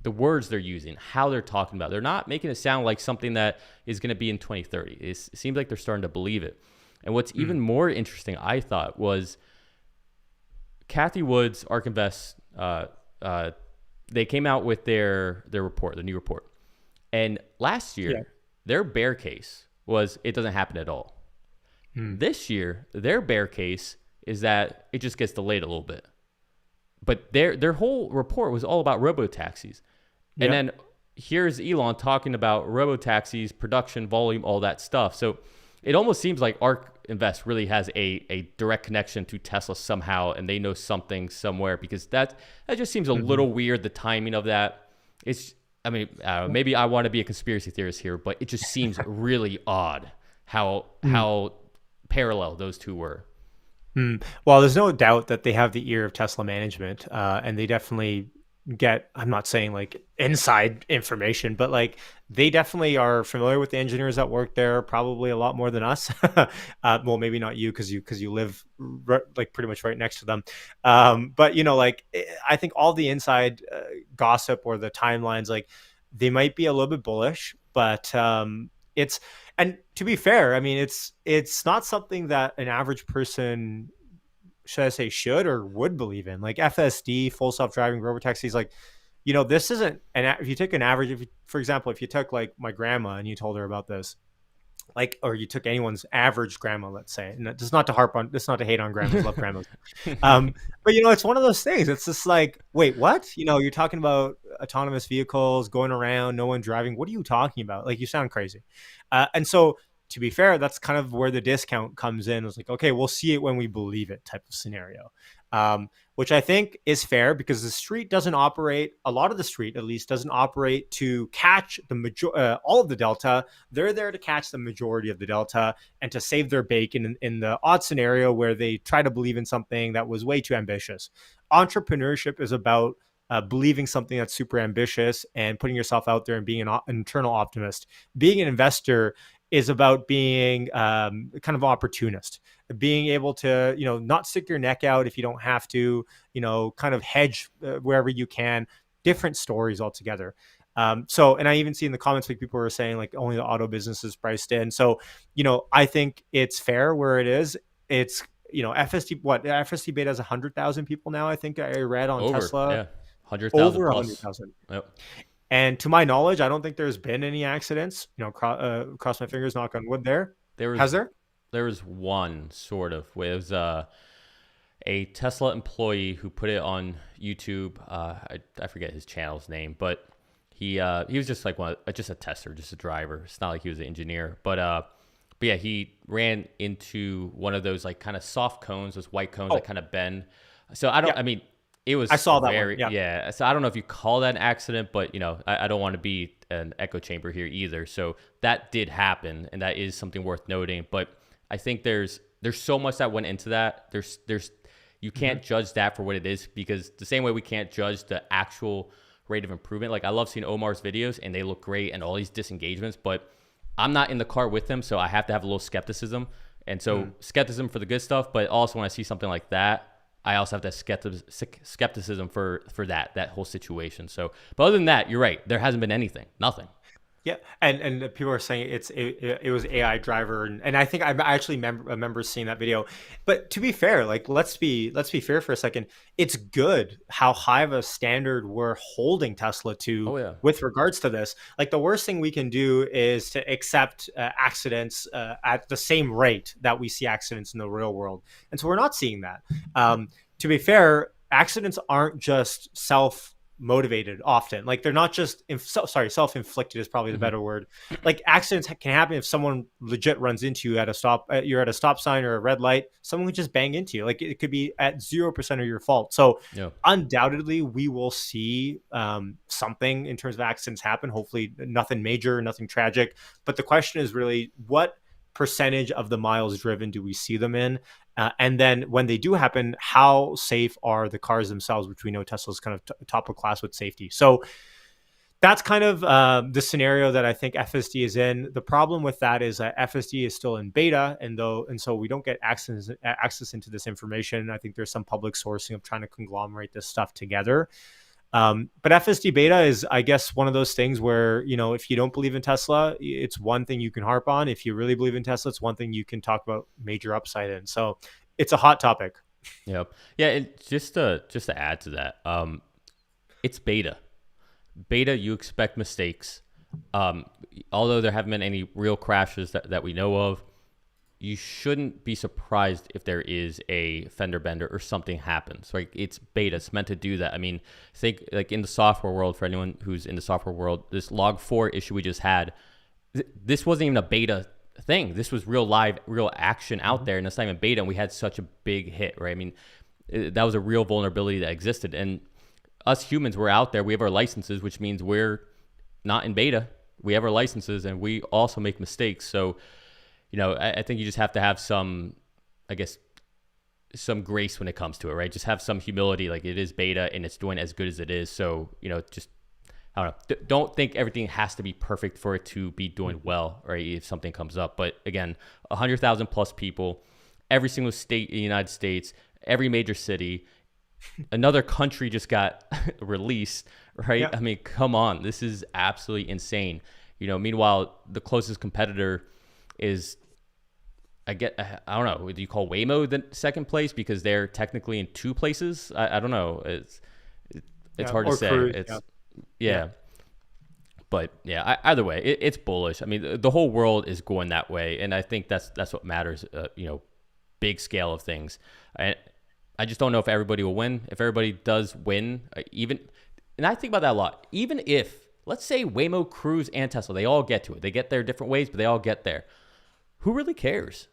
Speaker 1: the words they're using, how they're talking about it. They're not making it sound like something that is going to be in 2030. It seems like they're starting to believe it. And what's even more interesting, I thought, was Cathie Wood's ARK Invest. They came out with their report, the new report. And last
Speaker 2: Yeah.
Speaker 1: year, their bear case was it doesn't happen at all.
Speaker 2: Hmm.
Speaker 1: This year, their bear case is that it just gets delayed a little bit. But their whole report was all about robo taxis. And
Speaker 2: Yeah.
Speaker 1: then here's Elon talking about robo taxis, production volume, all that stuff. So it almost seems like ARK Invest really has a direct connection to Tesla somehow, and they know something somewhere, because that just seems a
Speaker 2: Hmm.
Speaker 1: little weird. The timing of that, it's I mean, maybe I want to be a conspiracy theorist here, but it just seems really odd how parallel those two were.
Speaker 2: Well, there's no doubt that they have the ear of Tesla management, and they definitely get. I'm not saying like inside information, but like they definitely are familiar with the engineers that work there, probably a lot more than us. Well, maybe not you because you live like pretty much right next to them. But like I think all the inside gossip or the timelines, like they might be a little bit bullish, but it's and to be fair, I mean, it's not something that an average person, should I say, should or would believe in. Like FSD, full self driving robotaxis, like this isn't if you take an average. If you, for example, if you took like my grandma and you told her about this, like, or you took anyone's average grandma, let's say, and it's not to harp on, it's not to hate on grandmas, love grandmas. But it's one of those things. It's just like, wait, what? You're talking about autonomous vehicles going around, no one driving. What are you talking about? Like, you sound crazy. And so, to be fair, that's kind of where the discount comes in. It's like, okay, we'll see it when we believe it, type of scenario. Which I think is fair because the street doesn't operate. A lot of the street, at least, doesn't operate to catch all of the delta. They're there to catch the majority of the delta and to save their bacon in the odd scenario where they try to believe in something that was way too ambitious. Entrepreneurship is about believing something that's super ambitious and putting yourself out there and being an internal optimist. Being an investor is about being kind of opportunist, being able to not stick your neck out if you don't have to, kind of hedge wherever you can. Different stories altogether. So, and I even see in the comments, like, people were saying like only the auto business is priced in. So, I think it's fair where it is. It's FSD beta has 100,000 people now. I think I read on
Speaker 1: Over,
Speaker 2: Tesla,
Speaker 1: yeah, 100,000
Speaker 2: over
Speaker 1: plus.
Speaker 2: 100,000.
Speaker 1: Yep.
Speaker 2: And to my knowledge, I don't think there's been any accidents. Cross my fingers, knock on wood.
Speaker 1: There was
Speaker 2: Has there?
Speaker 1: there was one sort of. It was a Tesla employee who put it on YouTube. I forget his channel's name, but he was just like just a tester, just a driver. It's not like he was an engineer, but yeah, he ran into one of those like kind of soft cones, those white cones
Speaker 2: Oh,
Speaker 1: that kind of bend. So I don't.
Speaker 2: yeah,
Speaker 1: I mean, it was
Speaker 2: I saw that one.
Speaker 1: very,
Speaker 2: Yeah.
Speaker 1: yeah. So I don't know if you call that an accident, but I don't want to be an echo chamber here either. So that did happen, and that is something worth noting. But I think there's so much that went into that. There's you can't judge that for what it is, because the same way we can't judge the actual rate of improvement. Like, I love seeing Omar's videos and they look great and all these disengagements, but I'm not in the car with him, so I have to have a little skepticism. And so skepticism for the good stuff, but also when I see something like that, I also have that skepticism for that whole situation. So, but other than that, you're right. There hasn't been anything, nothing.
Speaker 2: Yeah, and people are saying it was AI driver, and I think I actually remember seeing that video. But to be fair, like, let's be fair for a second. It's good how high of a standard we're holding Tesla to
Speaker 1: Oh yeah.
Speaker 2: with regards to this. Like, the worst thing we can do is to accept accidents at the same rate that we see accidents in the real world, and so we're not seeing that. To be fair, accidents aren't just self-motivated often. Like, they're not just self-inflicted is probably the
Speaker 1: hmm
Speaker 2: better word. Like, accidents can happen if someone legit runs into you you're at a stop sign or a red light. Someone could just bang into you. Like, it could be at 0% of your fault. So
Speaker 1: Yeah.
Speaker 2: undoubtedly we will see something in terms of accidents happen. Hopefully nothing major, nothing tragic, but the question is really, what percentage of the miles driven do we see them in? And then when they do happen, how safe are the cars themselves, which we know Tesla's kind of top of class with safety. So that's kind of the scenario that I think FSD is in. The problem with that is that FSD is still in beta, and so we don't get access into this information. I think there's some public sourcing of trying to conglomerate this stuff together. But FSD beta is, I guess, one of those things where, if you don't believe in Tesla, it's one thing you can harp on. If you really believe in Tesla, it's one thing you can talk about major upside in. So it's a hot topic.
Speaker 1: Yep. Yeah. And just to add to that, it's beta. Beta, you expect mistakes. Um, Although there haven't been any real crashes that we know of, you shouldn't be surprised if there is a fender bender or something happens. Right? It's beta. It's meant to do that. I mean, think like in the software world, for anyone who's in the software world, this log 4 issue we just had, this wasn't even a beta thing. This was real live, real action out there, and it's not even beta, and we had such a big hit, right? I mean, that was a real vulnerability that existed. And us humans, we're out there. We have our licenses, which means we're not in beta. We have our licenses, and we also make mistakes. So, I think you just have to have some, I guess, some grace when it comes to it, right? Just have some humility. Like, it is beta, and it's doing as good as it is. So, just, I don't know. Don't think everything has to be perfect for it to be doing well, right? If something comes up. But again, 100,000 plus people, every single state in the United States, every major city, another country just got released, right?
Speaker 2: Yeah.
Speaker 1: I mean, come on. This is absolutely insane. Meanwhile, the closest competitor is, I don't know, do you call Waymo the second place because they're technically in two places? I don't know. It's hard to say.
Speaker 2: Cruise,
Speaker 1: It's,
Speaker 2: yeah.
Speaker 1: yeah. But yeah, either way, it's bullish. I mean, the whole world is going that way, and I think that's what matters. Big scale of things. I just don't know if everybody will win. If everybody does win, and I think about that a lot. Even if, let's say, Waymo, Cruise, and Tesla, they all get to it. They get there different ways, but they all get there. Who really cares?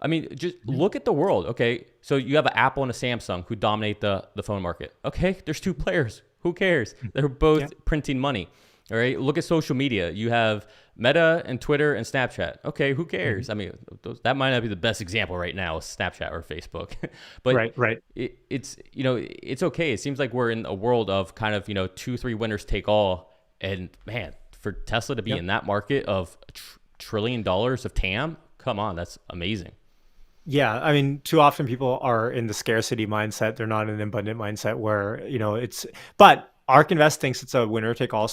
Speaker 1: I mean, just look at the world. Okay, so you have an Apple and a Samsung who dominate the phone market. Okay, there's two players. Who cares? They're both printing money. All right, look at social media. You have Meta and Twitter and Snapchat. Okay, who cares? I mean, that might not be the best example right now, Snapchat or Facebook, but
Speaker 2: Right.
Speaker 1: it's okay. It seems like we're in a world of kind of 2-3 winners take all, and man, for Tesla to be in that market of $1 trillion of TAM, come on, that's amazing.
Speaker 2: Yeah, I mean, too often people are in the scarcity mindset. They're not in an abundant mindset where, it's, but ARK Invest thinks it's a winner take all,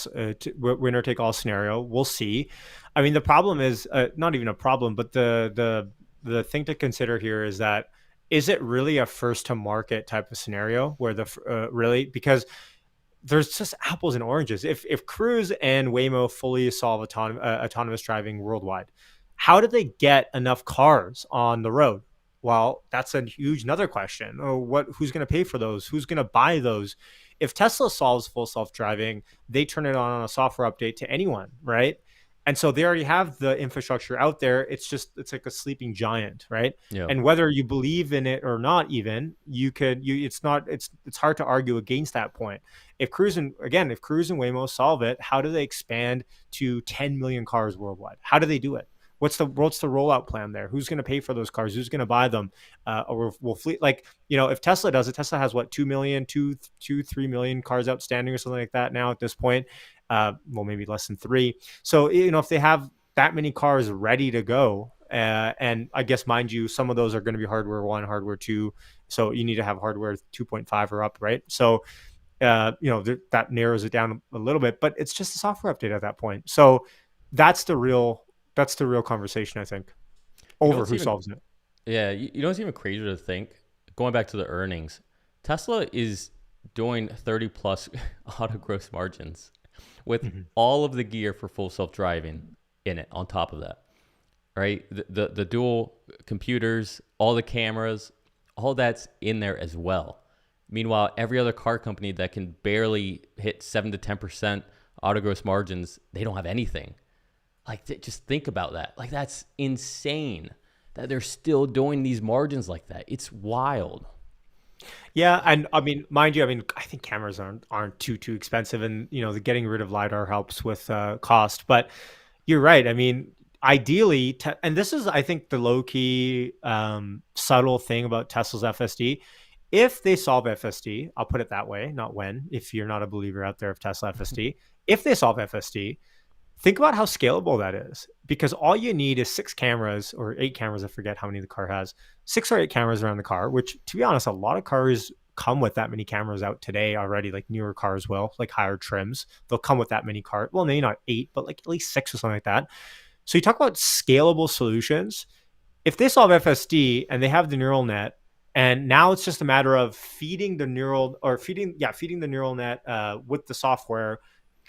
Speaker 2: winner take all scenario. We'll see. I mean, the problem is not even a problem, but the thing to consider here is it really a first to market type of scenario where really, because there's just apples and oranges. If Cruise and Waymo fully solve autonomous driving worldwide, how did they get enough cars on the road? Well, that's a huge another question. Oh, who's going to pay for those? Who's going to buy those? If Tesla solves full self-driving, they turn it on a software update to anyone, right? And so they already have the infrastructure out there. It's like a sleeping giant, right?
Speaker 1: Yeah.
Speaker 2: And whether you believe in it or not, even it's hard to argue against that point. If Cruise and Waymo solve it, how do they expand to 10 million cars worldwide? How do they do it? What's the rollout plan there? Who's going to pay for those cars? Who's going to buy them? Or will fleet, like, if Tesla does it, Tesla has what, 2 million, 3 million cars outstanding or something like that now at this point. Well, maybe less than 3. So, if they have that many cars ready to go, and I guess, mind you, some of those are going to be hardware 1, hardware 2. So you need to have hardware 2.5 or up, right? So, that narrows it down a little bit, but it's just a software update at that point. So that's the real conversation, I think, over who solves it.
Speaker 1: Yeah, you know it's even crazier to think, going back to the earnings, Tesla is doing 30 plus auto gross margins with all of the gear for full self-driving in it on top of that, right? The dual computers, all the cameras, all that's in there as well. Meanwhile, every other car company that can barely hit 7 to 10% auto gross margins, they don't have anything. Like, just think about that. Like, that's insane that they're still doing these margins like that. It's wild.
Speaker 2: Yeah, and I mean, mind you, I think cameras aren't too expensive, and the getting rid of lidar helps with cost. But you're right. I mean, ideally, and this is, I think, the low key subtle thing about Tesla's FSD. If they solve FSD, I'll put it that way, not when. If you're not a believer out there of Tesla FSD, if they solve FSD, think about how scalable that is, because all you need is 6 cameras or 8 cameras. I forget how many the car has. 6 or 8 cameras around the car, which, to be honest, a lot of cars come with that many cameras out today already. Like newer cars will, like higher trims, they'll come with that many cars. Well, maybe not 8, but like at least 6 or something like that. So you talk about scalable solutions. If they solve FSD and they have the neural net, and now it's just a matter of feeding the neural net with the software,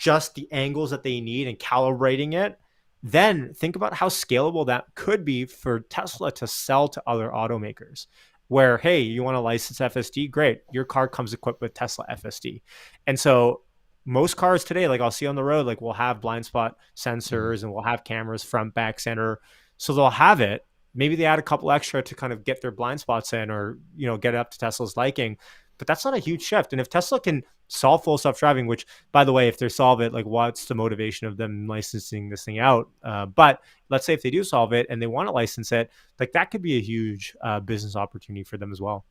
Speaker 2: just the angles that they need and calibrating it, then think about how scalable that could be for Tesla to sell to other automakers. Where, hey, you want to license FSD? Great. Your car comes equipped with Tesla FSD. And so most cars today, like I'll see on the road, like we'll have blind spot sensors and we'll have cameras front, back, center. So they'll have it. Maybe they add a couple extra to kind of get their blind spots in or, get it up to Tesla's liking. But that's not a huge shift. And if Tesla can solve full self-driving, which, by the way, if they solve it, like what's the motivation of them licensing this thing out? But let's say if they do solve it and they want to license it, like that could be a huge business opportunity for them as well.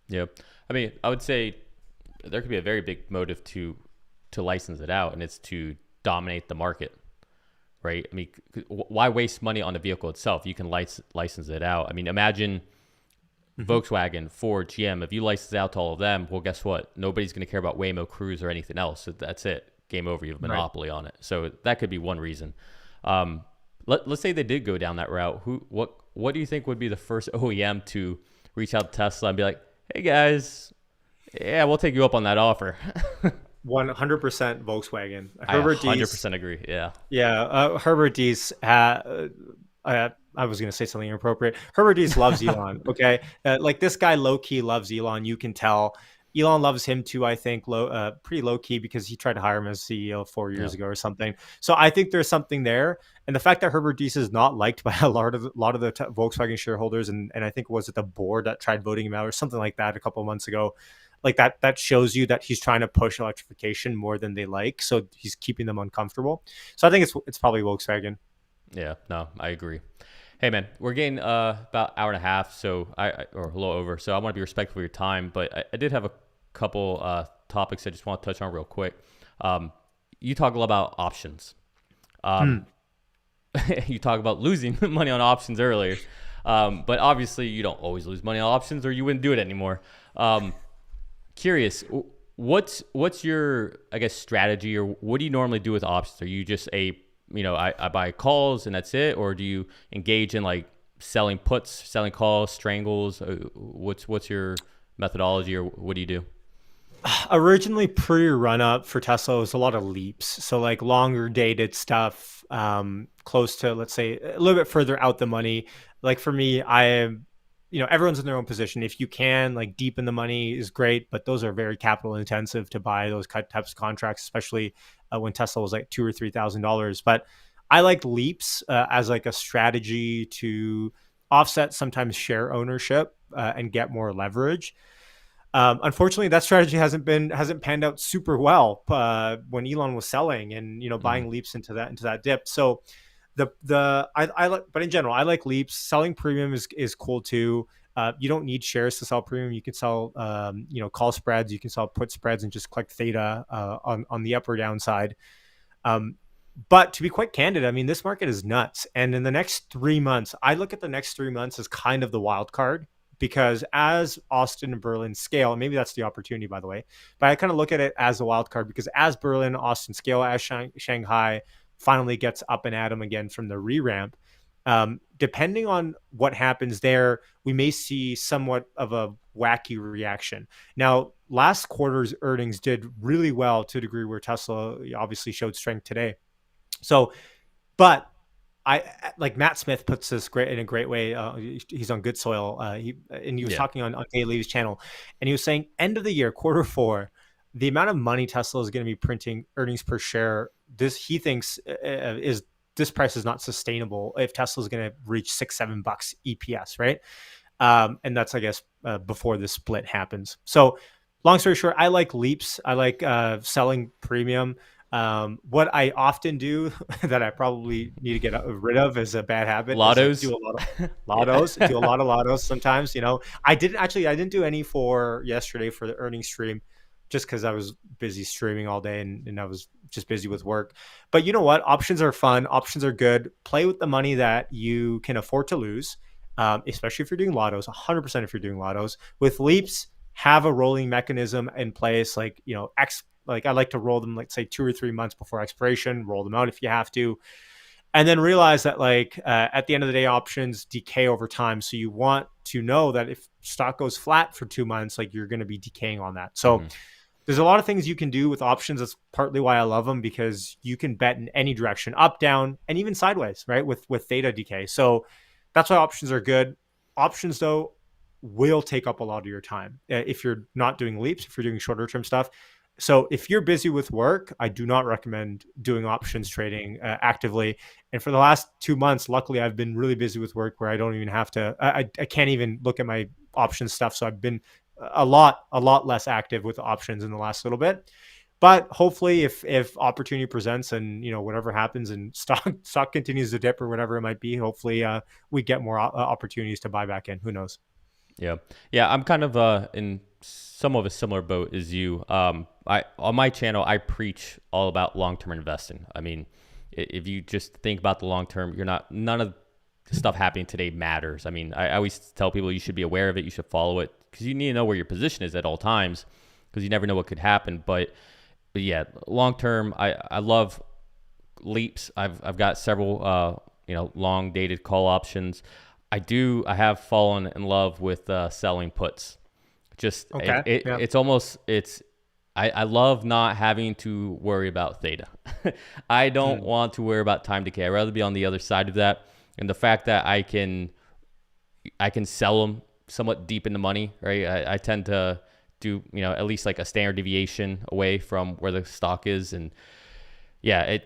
Speaker 1: Yep. I mean, I would say there could be a very big motive to license it out, and it's to dominate the market, right? I mean, why waste money on the vehicle itself? You can license it out. I mean, imagine Volkswagen, Ford, GM. If you license it out to all of them, well, guess what? Nobody's going to care about Waymo, Cruise, or anything else. So that's it. Game over. You have a monopoly on it. So that could be one reason. Let's say they did go down that route. What do you think would be the first OEM to reach out to Tesla and be like, hey guys, yeah, we'll take you up on that offer?
Speaker 2: 100% Volkswagen.
Speaker 1: Herbert 100% agree. Yeah.
Speaker 2: Yeah. Herbert Diess. I was going to say something inappropriate. Herbert Diess loves Elon. Okay. Like this guy low key loves Elon. You can tell. Elon loves him too, I think, pretty low key because he tried to hire him as CEO 4 years ago or something. So I think there's something there. And the fact that Herbert Diess is not liked by a lot of the Volkswagen shareholders, and I think was it the board that tried voting him out or something like that a couple of months ago, like that shows you that he's trying to push electrification more than they like. So he's keeping them uncomfortable. So I think it's probably Volkswagen.
Speaker 1: Yeah, no, I agree. Hey man, we're getting about hour and a half, so or a little over. So I want to be respectful of your time, but I did have a couple topics I just want to touch on real quick. You talk a lot about options. You talk about losing money on options earlier, but obviously you don't always lose money on options, or you wouldn't do it anymore. Curious, what's your, I guess, strategy, or what do you normally do with options? Are you just I buy calls and that's it, or do you engage in like selling puts, selling calls, strangles? What's your methodology, or what do you do?
Speaker 2: Originally, pre-run up for Tesla was a lot of leaps. So like longer dated stuff, close to, let's say, a little bit further out the money. Like for me, I am, everyone's in their own position. If you can, like deep in the money is great, but those are very capital intensive to buy those types of contracts, especially when Tesla was like $2,000 or $3,000. But I like leaps as like a strategy to offset sometimes share ownership and get more leverage. Unfortunately, that strategy hasn't panned out super well when Elon was selling and buying leaps into that dip. So I like, but in general, I like leaps. Selling premium is cool too. You don't need shares to sell premium. You can sell call spreads. You can sell put spreads and just collect theta on the up or down side. But to be quite candid, I mean, this market is nuts. And in the next 3 months, I look at the next 3 months as kind of the wild card. Because as Austin and Berlin scale, and maybe that's the opportunity, by the way, but I kind of look at it as a wild card because as Berlin, Austin scale, as Shanghai finally gets up and at them again from the re-ramp, depending on what happens there, we may see somewhat of a wacky reaction. Now, last quarter's earnings did really well to a degree where Tesla obviously showed strength today. So, but I like Matt Smith puts this in a great way. He's on Good Soil. He was talking on Daly's channel, and he was saying end of the year, quarter four, the amount of money Tesla is going to be printing earnings per share. He thinks this price is not sustainable if Tesla is going to reach $6-7 EPS, right? And that's, I guess, before the split happens. So long story short, I like leaps. I like selling premium. What I often do that I probably need to get rid of is a bad habit.
Speaker 1: Lottos.
Speaker 2: Do a lot of lottos. Do a lot of lottos sometimes. I didn't do any for yesterday for the earnings stream, just because I was busy streaming all day and I was just busy with work. But you know what? Options are fun. Options are good. Play with the money that you can afford to lose, especially if you're doing lottos. 100% if you're doing lottos. With leaps, have a rolling mechanism in place, like like I like to roll them, like say 2 or 3 months before expiration, roll them out if you have to, and then realize that at the end of the day, options decay over time. So you want to know that if stock goes flat for 2 months, like you're going to be decaying on that. So There's a lot of things you can do with options. That's partly why I love them, because you can bet in any direction, up, down, and even sideways, right? With theta decay. So that's why options are good. Options though will take up a lot of your time if you're not doing leaps, if you're doing shorter term stuff. So if you're busy with work, I do not recommend doing options trading actively. And for the last 2 months, luckily, I've been really busy with work where I don't even have to. I can't even look at my options stuff. So I've been a lot less active with options in the last little bit. But hopefully, if opportunity presents and whatever happens and stock continues to dip or whatever it might be, hopefully we get more opportunities to buy back in. Who knows?
Speaker 1: Yeah, yeah. I'm kind of in some of a similar boat as you. I on my channel I preach all about long term investing. I mean, if you just think about the long term, none of the stuff happening today matters. I mean, I always tell people you should be aware of it, you should follow it, because you need to know where your position is at all times, because you never know what could happen. But yeah, long term, I love leaps. I've got several long dated call options. I have fallen in love with selling puts. Just
Speaker 2: Okay. Yeah.
Speaker 1: it's almost I love not having to worry about theta. I don't want to worry about time decay. I'd rather be on the other side of that. And the fact that I can sell them somewhat deep in the money, right? I tend to do, at least like a standard deviation away from where the stock is. And yeah,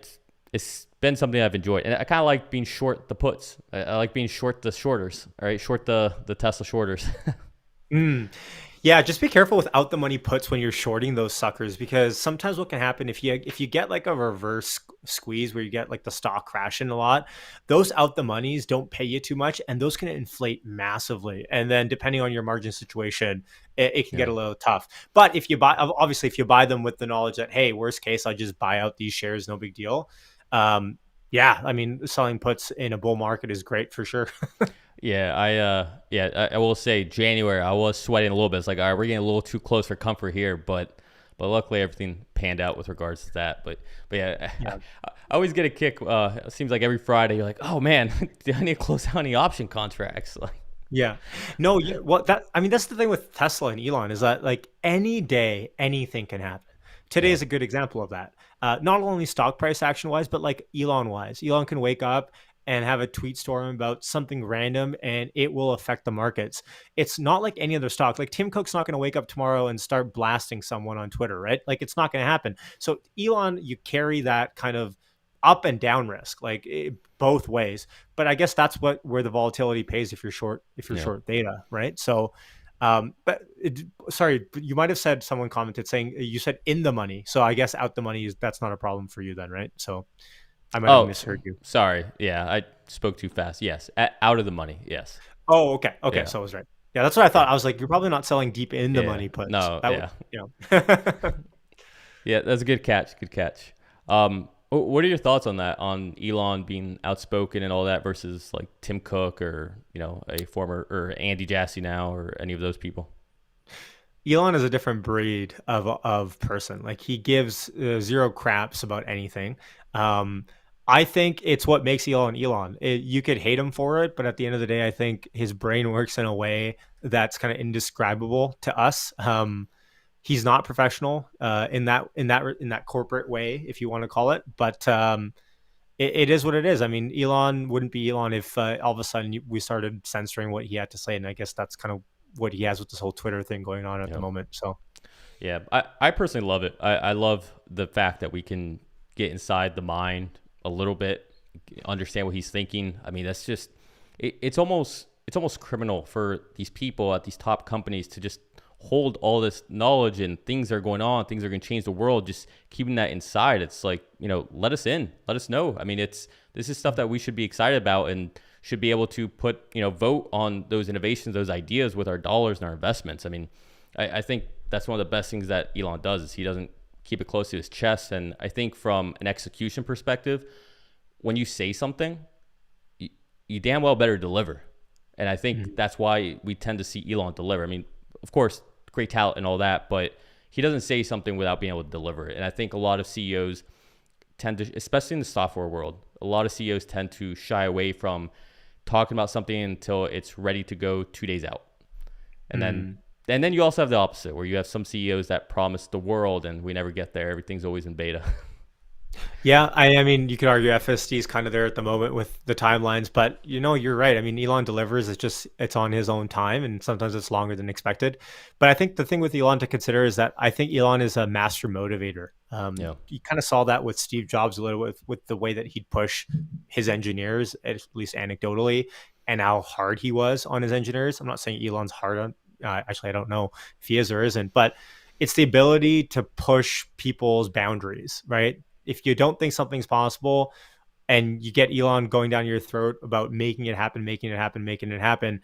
Speaker 1: it's been something I've enjoyed. And I kind of like being short the puts. I like being short the shorters, all right? Short the Tesla shorters.
Speaker 2: Yeah, just be careful with out the money puts when you're shorting those suckers, because sometimes what can happen if you get like a reverse squeeze where you get like the stock crashing a lot, those out the monies don't pay you too much, and those can inflate massively. And then depending on your margin situation, it can get
Speaker 1: Yeah.
Speaker 2: a little tough. But if you buy them with the knowledge that, hey, worst case, I'll just buy out these shares, no big deal. Yeah, I mean, selling puts in a bull market is great for sure.
Speaker 1: Yeah, I will say January I was sweating a little bit. It's like, all right, we're getting a little too close for comfort here, but luckily everything panned out with regards to that. But yeah,
Speaker 2: Yeah.
Speaker 1: I always get a kick. It seems like every Friday you're like, oh man, I need to close out any option contracts. Like,
Speaker 2: Yeah. No, well, I mean, that's the thing with Tesla and Elon, is that like any day, anything can happen. Today
Speaker 1: yeah,
Speaker 2: is a good example of that. Not only stock price action wise, but like Elon wise. Elon can wake up and have a tweet storm about something random and it will affect the markets. It's not like any other stock. Like Tim Cook's not going to wake up tomorrow and start blasting someone on Twitter, right? Like it's not going to happen. So Elon, you carry that kind of up and down risk, like both ways. But I guess that's where the volatility pays if you're
Speaker 1: yeah.
Speaker 2: short data, right? So, sorry, but you might have said, someone commented saying you said in the money. So I guess out the money that's not a problem for you then, right? So I might have
Speaker 1: Oh,
Speaker 2: misheard you.
Speaker 1: sorry. Yeah, I spoke too fast. Yes, out of the money. Yes.
Speaker 2: Oh, okay, okay,
Speaker 1: Yeah.
Speaker 2: so I was right. Yeah, that's what I
Speaker 1: Yeah.
Speaker 2: thought. I was like, you're probably not selling deep in the
Speaker 1: Yeah.
Speaker 2: money puts.
Speaker 1: No.
Speaker 2: That would,
Speaker 1: Yeah.
Speaker 2: you know.
Speaker 1: Yeah. That's a good catch. Good catch. What are your thoughts on that? On Elon being outspoken and all that versus like Tim Cook or a former or Andy Jassy now or any of those people?
Speaker 2: Elon is a different breed of person. Like he gives zero craps about anything. I think it's what makes Elon Elon. You could hate him for it, but at the end of the day, I think his brain works in a way that's kind of indescribable to us. He's not professional in that corporate way, if you want to call it, but it is what it is. I mean, Elon wouldn't be Elon if all of a sudden we started censoring what he had to say, and I guess that's kind of what he has with this whole Twitter thing going on at the
Speaker 1: Yep.
Speaker 2: moment. So
Speaker 1: Yeah, I personally love it. I love the fact that we can get inside the mind a little bit, understand what he's thinking. I mean, that's just it's almost criminal for these people at these top companies to just hold all this knowledge and things are going on, things are going to change the world, just keeping that inside. It's like, let us in, let us know. I mean, this is stuff that we should be excited about and should be able to put, vote on those innovations, those ideas with our dollars and our investments. I mean, I think that's one of the best things that Elon does is he doesn't keep it close to his chest. And I think from an execution perspective, when you say something, you damn well better deliver. And I think that's why we tend to see Elon deliver. I mean, of course, great talent and all that, but he doesn't say something without being able to deliver it. And I think a lot of CEOs tend to, especially in the software world, a lot of CEOs tend to shy away from talking about something until it's ready to go 2 days out. And then And then you also have the opposite, where you have some CEOs that promise the world, and we never get there. Everything's always in beta.
Speaker 2: Yeah, I mean, you could argue FSD is kind of there at the moment with the timelines, but you're right. I mean, Elon delivers. It's on his own time, and sometimes it's longer than expected. But I think the thing with Elon to consider is that I think Elon is a master motivator.
Speaker 1: Yeah.
Speaker 2: You kind of saw that with Steve Jobs a little with the way that he'd push his engineers, at least anecdotally, and how hard he was on his engineers. I'm not saying Elon's hard on. Actually, I don't know if he is or isn't, but it's the ability to push people's boundaries, right? If you don't think something's possible and you get Elon going down your throat about making it happen, making it happen, making it happen,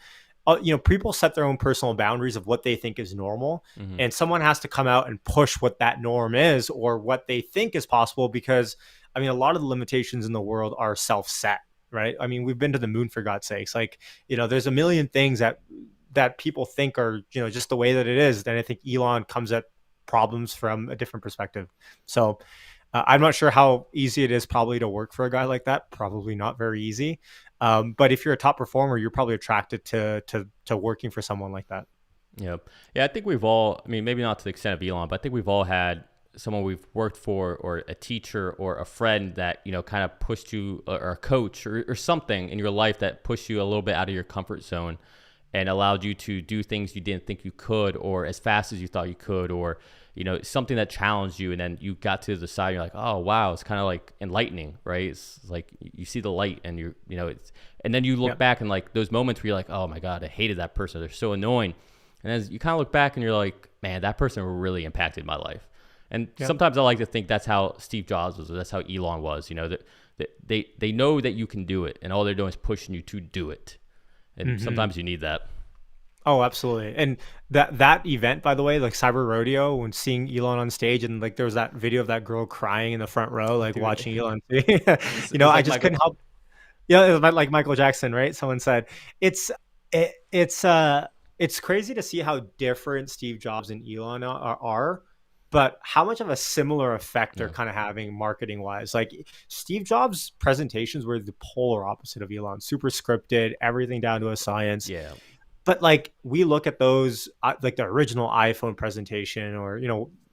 Speaker 2: people set their own personal boundaries of what they think is normal.
Speaker 1: Mm-hmm.
Speaker 2: And someone has to come out and push what that norm is or what they think is possible, because I mean, a lot of the limitations in the world are self-set, right? I mean, we've been to the moon, for God's sakes. Like, there's a million things that people think are, just the way that it is. Then I think Elon comes at problems from a different perspective. So I'm not sure how easy it is probably to work for a guy like that. Probably not very easy. But if you're a top performer, you're probably attracted to working for someone like that.
Speaker 1: Yeah. Yeah. I think we've all, I mean, maybe not to the extent of Elon, but I think we've all had someone we've worked for, or a teacher or a friend that, kind of pushed you, or a coach or something in your life that pushed you a little bit out of your comfort zone and allowed you to do things you didn't think you could, or as fast as you thought you could, or, something that challenged you. And then you got to the side, you're like, oh, wow, it's kind of like enlightening, right? It's like you see the light, and and then you look back and like those moments where you're like, oh my God, I hated that person. They're so annoying. And as you kind of look back and you're like, man, that person really impacted my life. And sometimes I like to think that's how Steve Jobs was, or that's how Elon was, that they know that you can do it, and all they're doing is pushing you to do it. And sometimes you need that.
Speaker 2: Oh, absolutely. And that event, by the way, like Cyber Rodeo, when seeing Elon on stage, and like there was that video of that girl crying in the front row, like watching Elon. I just couldn't help. Yeah, it was like Michael Jackson, right? Someone said it's crazy to see how different Steve Jobs and Elon are, but how much of a similar effect they're kind of having marketing wise. Like Steve Jobs' presentations were the polar opposite of Elon, super scripted, everything down to a science.
Speaker 1: Yeah.
Speaker 2: But like we look at those, like the original iPhone presentation, or,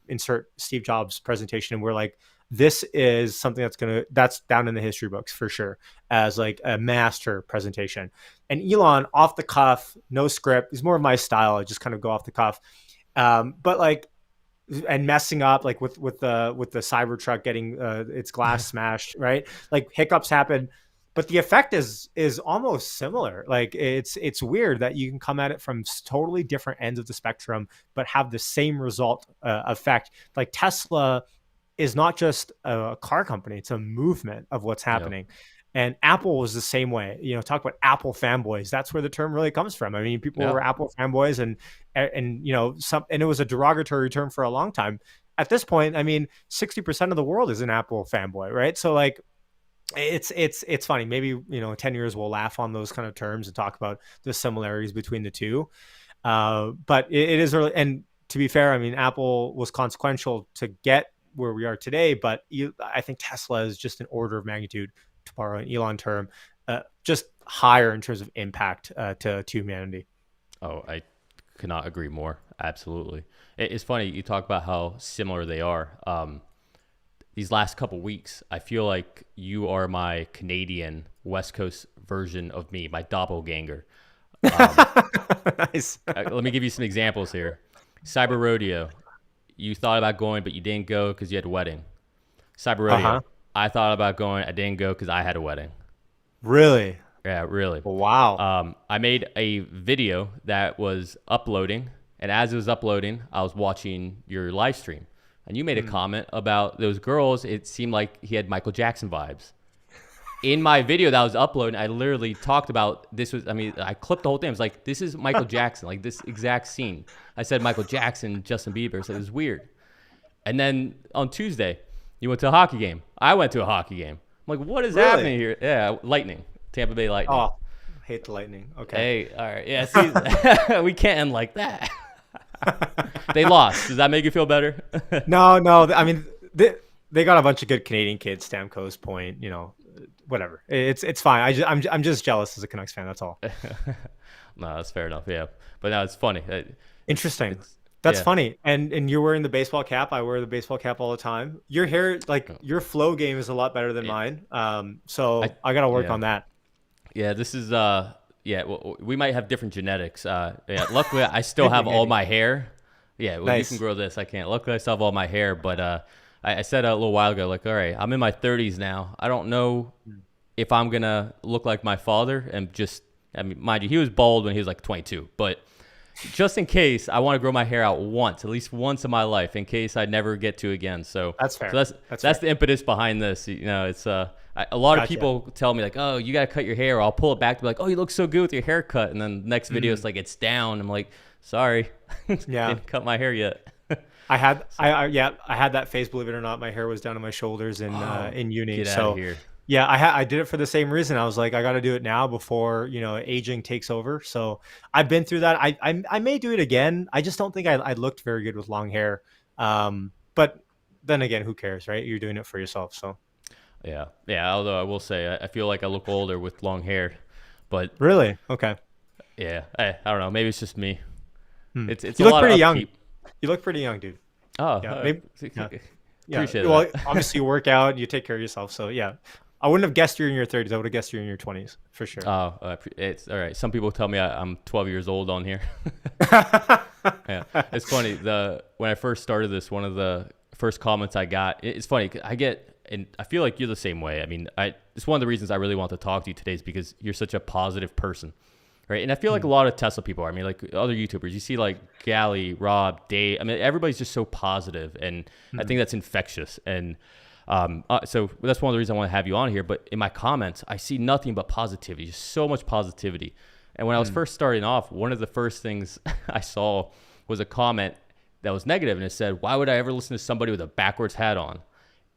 Speaker 2: insert Steve Jobs presentation, and we're like, this is something that's down in the history books for sure as like a master presentation. And Elon, off the cuff, no script, is more of my style. I just kind of go off the cuff. But like, and messing up, like with the Cybertruck getting its glass smashed, right? Like hiccups happen, but the effect is almost similar. Like it's weird that you can come at it from totally different ends of the spectrum, but have the same result effect. Like Tesla is not just a car company; it's a movement of what's happening. Yep. And Apple was the same way. Talk about Apple fanboys. That's where the term really comes from. I mean, people were Apple fanboys, and it was a derogatory term for a long time. At this point, I mean, 60% of the world is an Apple fanboy, right? So like, it's funny. Maybe 10 years we'll laugh on those kind of terms and talk about the similarities between the two. But it is early. And to be fair, I mean, Apple was consequential to get where we are today. But I think Tesla is just an order of magnitude, to borrow an Elon term, just higher in terms of impact to humanity.
Speaker 1: Oh, I could not agree more. Absolutely. It's funny. You talk about how similar they are. These last couple weeks, I feel like you are my Canadian West Coast version of me, my doppelganger.
Speaker 2: Nice.
Speaker 1: Let me give you some examples here. Cyber Rodeo. You thought about going, but you didn't go because you had a wedding. Cyber Rodeo. I thought about going. I didn't go because I had a wedding.
Speaker 2: Really?
Speaker 1: Yeah, really.
Speaker 2: Wow.
Speaker 1: I made a video that was uploading, and as it was uploading, I was watching your live stream, and you made a comment about those girls. It seemed like he had Michael Jackson vibes. In my video that was uploading, I literally talked about this. I clipped the whole thing. I was like, this is Michael Jackson, like this exact scene. I said Michael Jackson, Justin Bieber, so it was weird. And then on Tuesday, you went to a hockey game. I went to a hockey game. I'm like, what is happening here? Yeah, Lightning. Tampa Bay Lightning.
Speaker 2: Oh, hate the Lightning. Okay.
Speaker 1: Hey, all right. Yeah, see, we can't end like that. They lost. Does that make you feel better?
Speaker 2: No. I mean, they got a bunch of good Canadian kids. Stamkos Point, whatever. It's fine. I'm just jealous as a Canucks fan. That's all.
Speaker 1: No, that's fair enough. Yeah, but no, it's funny.
Speaker 2: Interesting.
Speaker 1: It's
Speaker 2: That's
Speaker 1: yeah.
Speaker 2: funny. And you're wearing the baseball cap. I wear the baseball cap all the time. Your hair, like
Speaker 1: Oh,
Speaker 2: your flow game is a lot better than
Speaker 1: it,
Speaker 2: mine.
Speaker 1: I
Speaker 2: So I got to work
Speaker 1: yeah.
Speaker 2: on that.
Speaker 1: Yeah, this is yeah, well, we might have different genetics. Yeah, luckily I still
Speaker 2: Maybe,
Speaker 1: have all
Speaker 2: maybe.
Speaker 1: my hair. Yeah, well, you can
Speaker 2: Nice.
Speaker 1: grow this. I can't. Luckily I still have all my hair, but I said a little while ago, like, all right, I'm in my 30s now. I don't know if I'm gonna look like my father and just. I mean, mind you, he was bald when he was like 22, but just in case, I want to grow my hair out once, at least once in my life, in case I never get to again. So,
Speaker 2: That's
Speaker 1: so
Speaker 2: fair.
Speaker 1: that's
Speaker 2: That's
Speaker 1: that's
Speaker 2: fair.
Speaker 1: the impetus behind this. It's a lot of
Speaker 2: Gotcha.
Speaker 1: people tell me like, oh, you gotta cut your hair. Or I'll pull it back to be like, oh, you look so good with your haircut, and then the next video it's
Speaker 2: Mm,
Speaker 1: like it's down. I'm like, sorry,
Speaker 2: yeah.
Speaker 1: didn't cut my hair yet.
Speaker 2: I had
Speaker 1: So,
Speaker 2: yeah, I had that phase, believe it or not. My hair was down to my shoulders
Speaker 1: oh,
Speaker 2: in uni.
Speaker 1: get out of
Speaker 2: So
Speaker 1: here.
Speaker 2: yeah, I did it for the same reason. I was like, I got to do it now before, aging takes over. So I've been through that. I may do it again. I just don't think I looked very good with long hair. But then again, who cares, right? You're doing it for yourself. So
Speaker 1: Yeah, yeah. Although I will say, I feel like I look older with long hair, but
Speaker 2: really, okay.
Speaker 1: yeah, I don't know. Maybe it's just me.
Speaker 2: Hmm.
Speaker 1: It's
Speaker 2: You
Speaker 1: a
Speaker 2: look
Speaker 1: lot of
Speaker 2: pretty young.
Speaker 1: upkeep.
Speaker 2: You look pretty young, dude.
Speaker 1: Oh,
Speaker 2: Yeah, maybe. Yeah. Yeah.
Speaker 1: appreciate
Speaker 2: Well,
Speaker 1: that.
Speaker 2: obviously you work out, you take care of yourself. So yeah, I wouldn't have guessed you're in your 30s. I would have guessed you're in your 20s for sure.
Speaker 1: Oh, it's all right. Some people tell me I'm 12 years old on here. Yeah, it's funny. The when I first started this, one of the first comments I got. It's funny. I get, and I feel like you're the same way. I mean, it's one of the reasons I really want to talk to you today is because you're such a positive person, right? And I feel like a
Speaker 2: Mm,
Speaker 1: lot of Tesla people are. I mean, like other YouTubers, you see like Gally, Rob, Dave. I mean, everybody's just so positive, and I think
Speaker 2: mm,
Speaker 1: that's infectious. And so that's one of the reasons I want to have you on here. But in my comments, I see nothing but positivity, just so much positivity. And when I was
Speaker 2: mm,
Speaker 1: first starting off, one of the first things I saw was a comment that was negative, and it said, "Why would I ever listen to somebody with a backwards hat on?"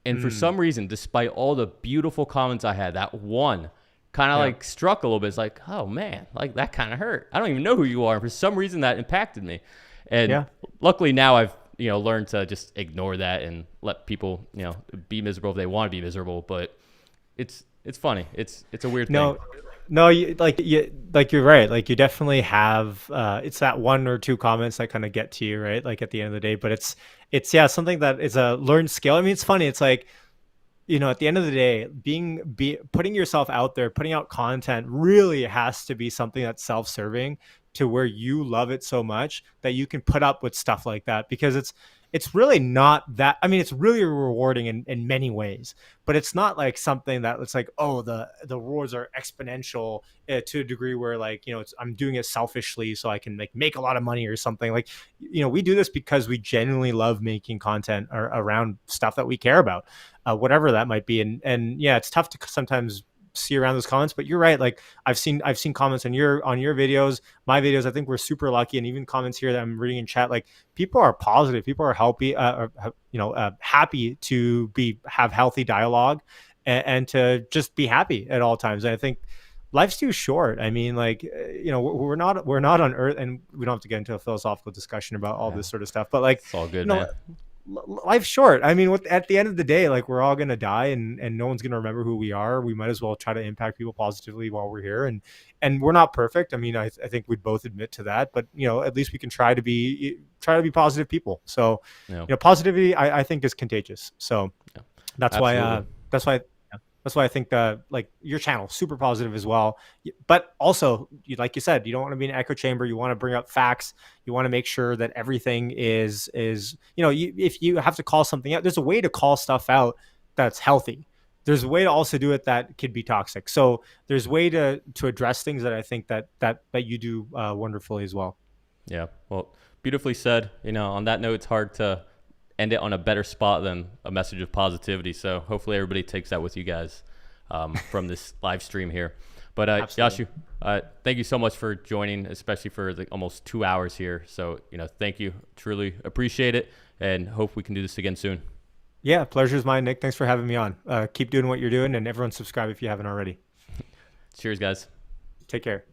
Speaker 1: And for
Speaker 2: mm.
Speaker 1: some reason, despite all the beautiful comments I had, that one kind of
Speaker 2: Yeah.
Speaker 1: like struck a little bit. It's like, oh man, like that kind of hurt. I don't even know who you are. And for some reason, that impacted me. And
Speaker 2: Yeah.
Speaker 1: luckily now I've learned to just ignore that and let people be miserable if they want to be miserable. But it's funny. It's a weird thing.
Speaker 2: No, no, like you're right. Like you definitely have it's that one or two comments that kind of get to you, right? Like at the end of the day, but it's yeah, something that is a learned skill. I mean, it's funny. It's like, at the end of the day, putting yourself out there, putting out content really has to be something that's self-serving to where you love it so much that you can put up with stuff like that because it's really not that. I mean, it's really rewarding in many ways, but it's not like something that it's like, oh, the rewards are exponential to a degree where like, I'm doing it selfishly so I can like make a lot of money or something. Like, we do this because we genuinely love making content around stuff that we care about, whatever that might be. And yeah, it's tough to sometimes see around those comments, but you're right. Like I've seen comments on your videos, my videos. I think we're super lucky, and even comments here that I'm reading in chat. Like people are positive, people are healthy, happy to have healthy dialogue, and to just be happy at all times. And I think life's too short. I mean, like we're not on Earth, and we don't have to get into a philosophical discussion about all
Speaker 1: Yeah,
Speaker 2: this sort of stuff. But like,
Speaker 1: it's all good,
Speaker 2: you know,
Speaker 1: man.
Speaker 2: life's short. I mean, at the end of the day, like we're all gonna die, and no one's gonna remember who we are. We might as well try to impact people positively while we're here, and we're not perfect. I mean, I think we'd both admit to that, but at least we can try to be positive people. So,
Speaker 1: Yeah,
Speaker 2: positivity I think is contagious. So
Speaker 1: yeah,
Speaker 2: that's why
Speaker 1: absolutely.
Speaker 2: that's why that's why I think like your channel super positive as well. But also, like you said, you don't want to be an echo chamber. You want to bring up facts. You want to make sure that everything is if you have to call something out, there's a way to call stuff out that's healthy. There's a way to also do it that could be toxic. So there's a way to address things that I think that you do wonderfully as well.
Speaker 1: Yeah. Well, beautifully said. On that note, it's hard to end it on a better spot than a message of positivity. So hopefully everybody takes that with you guys from this live stream here. But
Speaker 2: Absolutely.
Speaker 1: Yashu, thank you so much for joining, especially for the almost 2 hours here. So, thank you. Truly appreciate it, and hope we can do this again soon.
Speaker 2: Yeah, pleasure's mine, Nick. Thanks for having me on. Keep doing what you're doing, and everyone subscribe if you haven't already.
Speaker 1: Cheers, guys.
Speaker 2: Take care.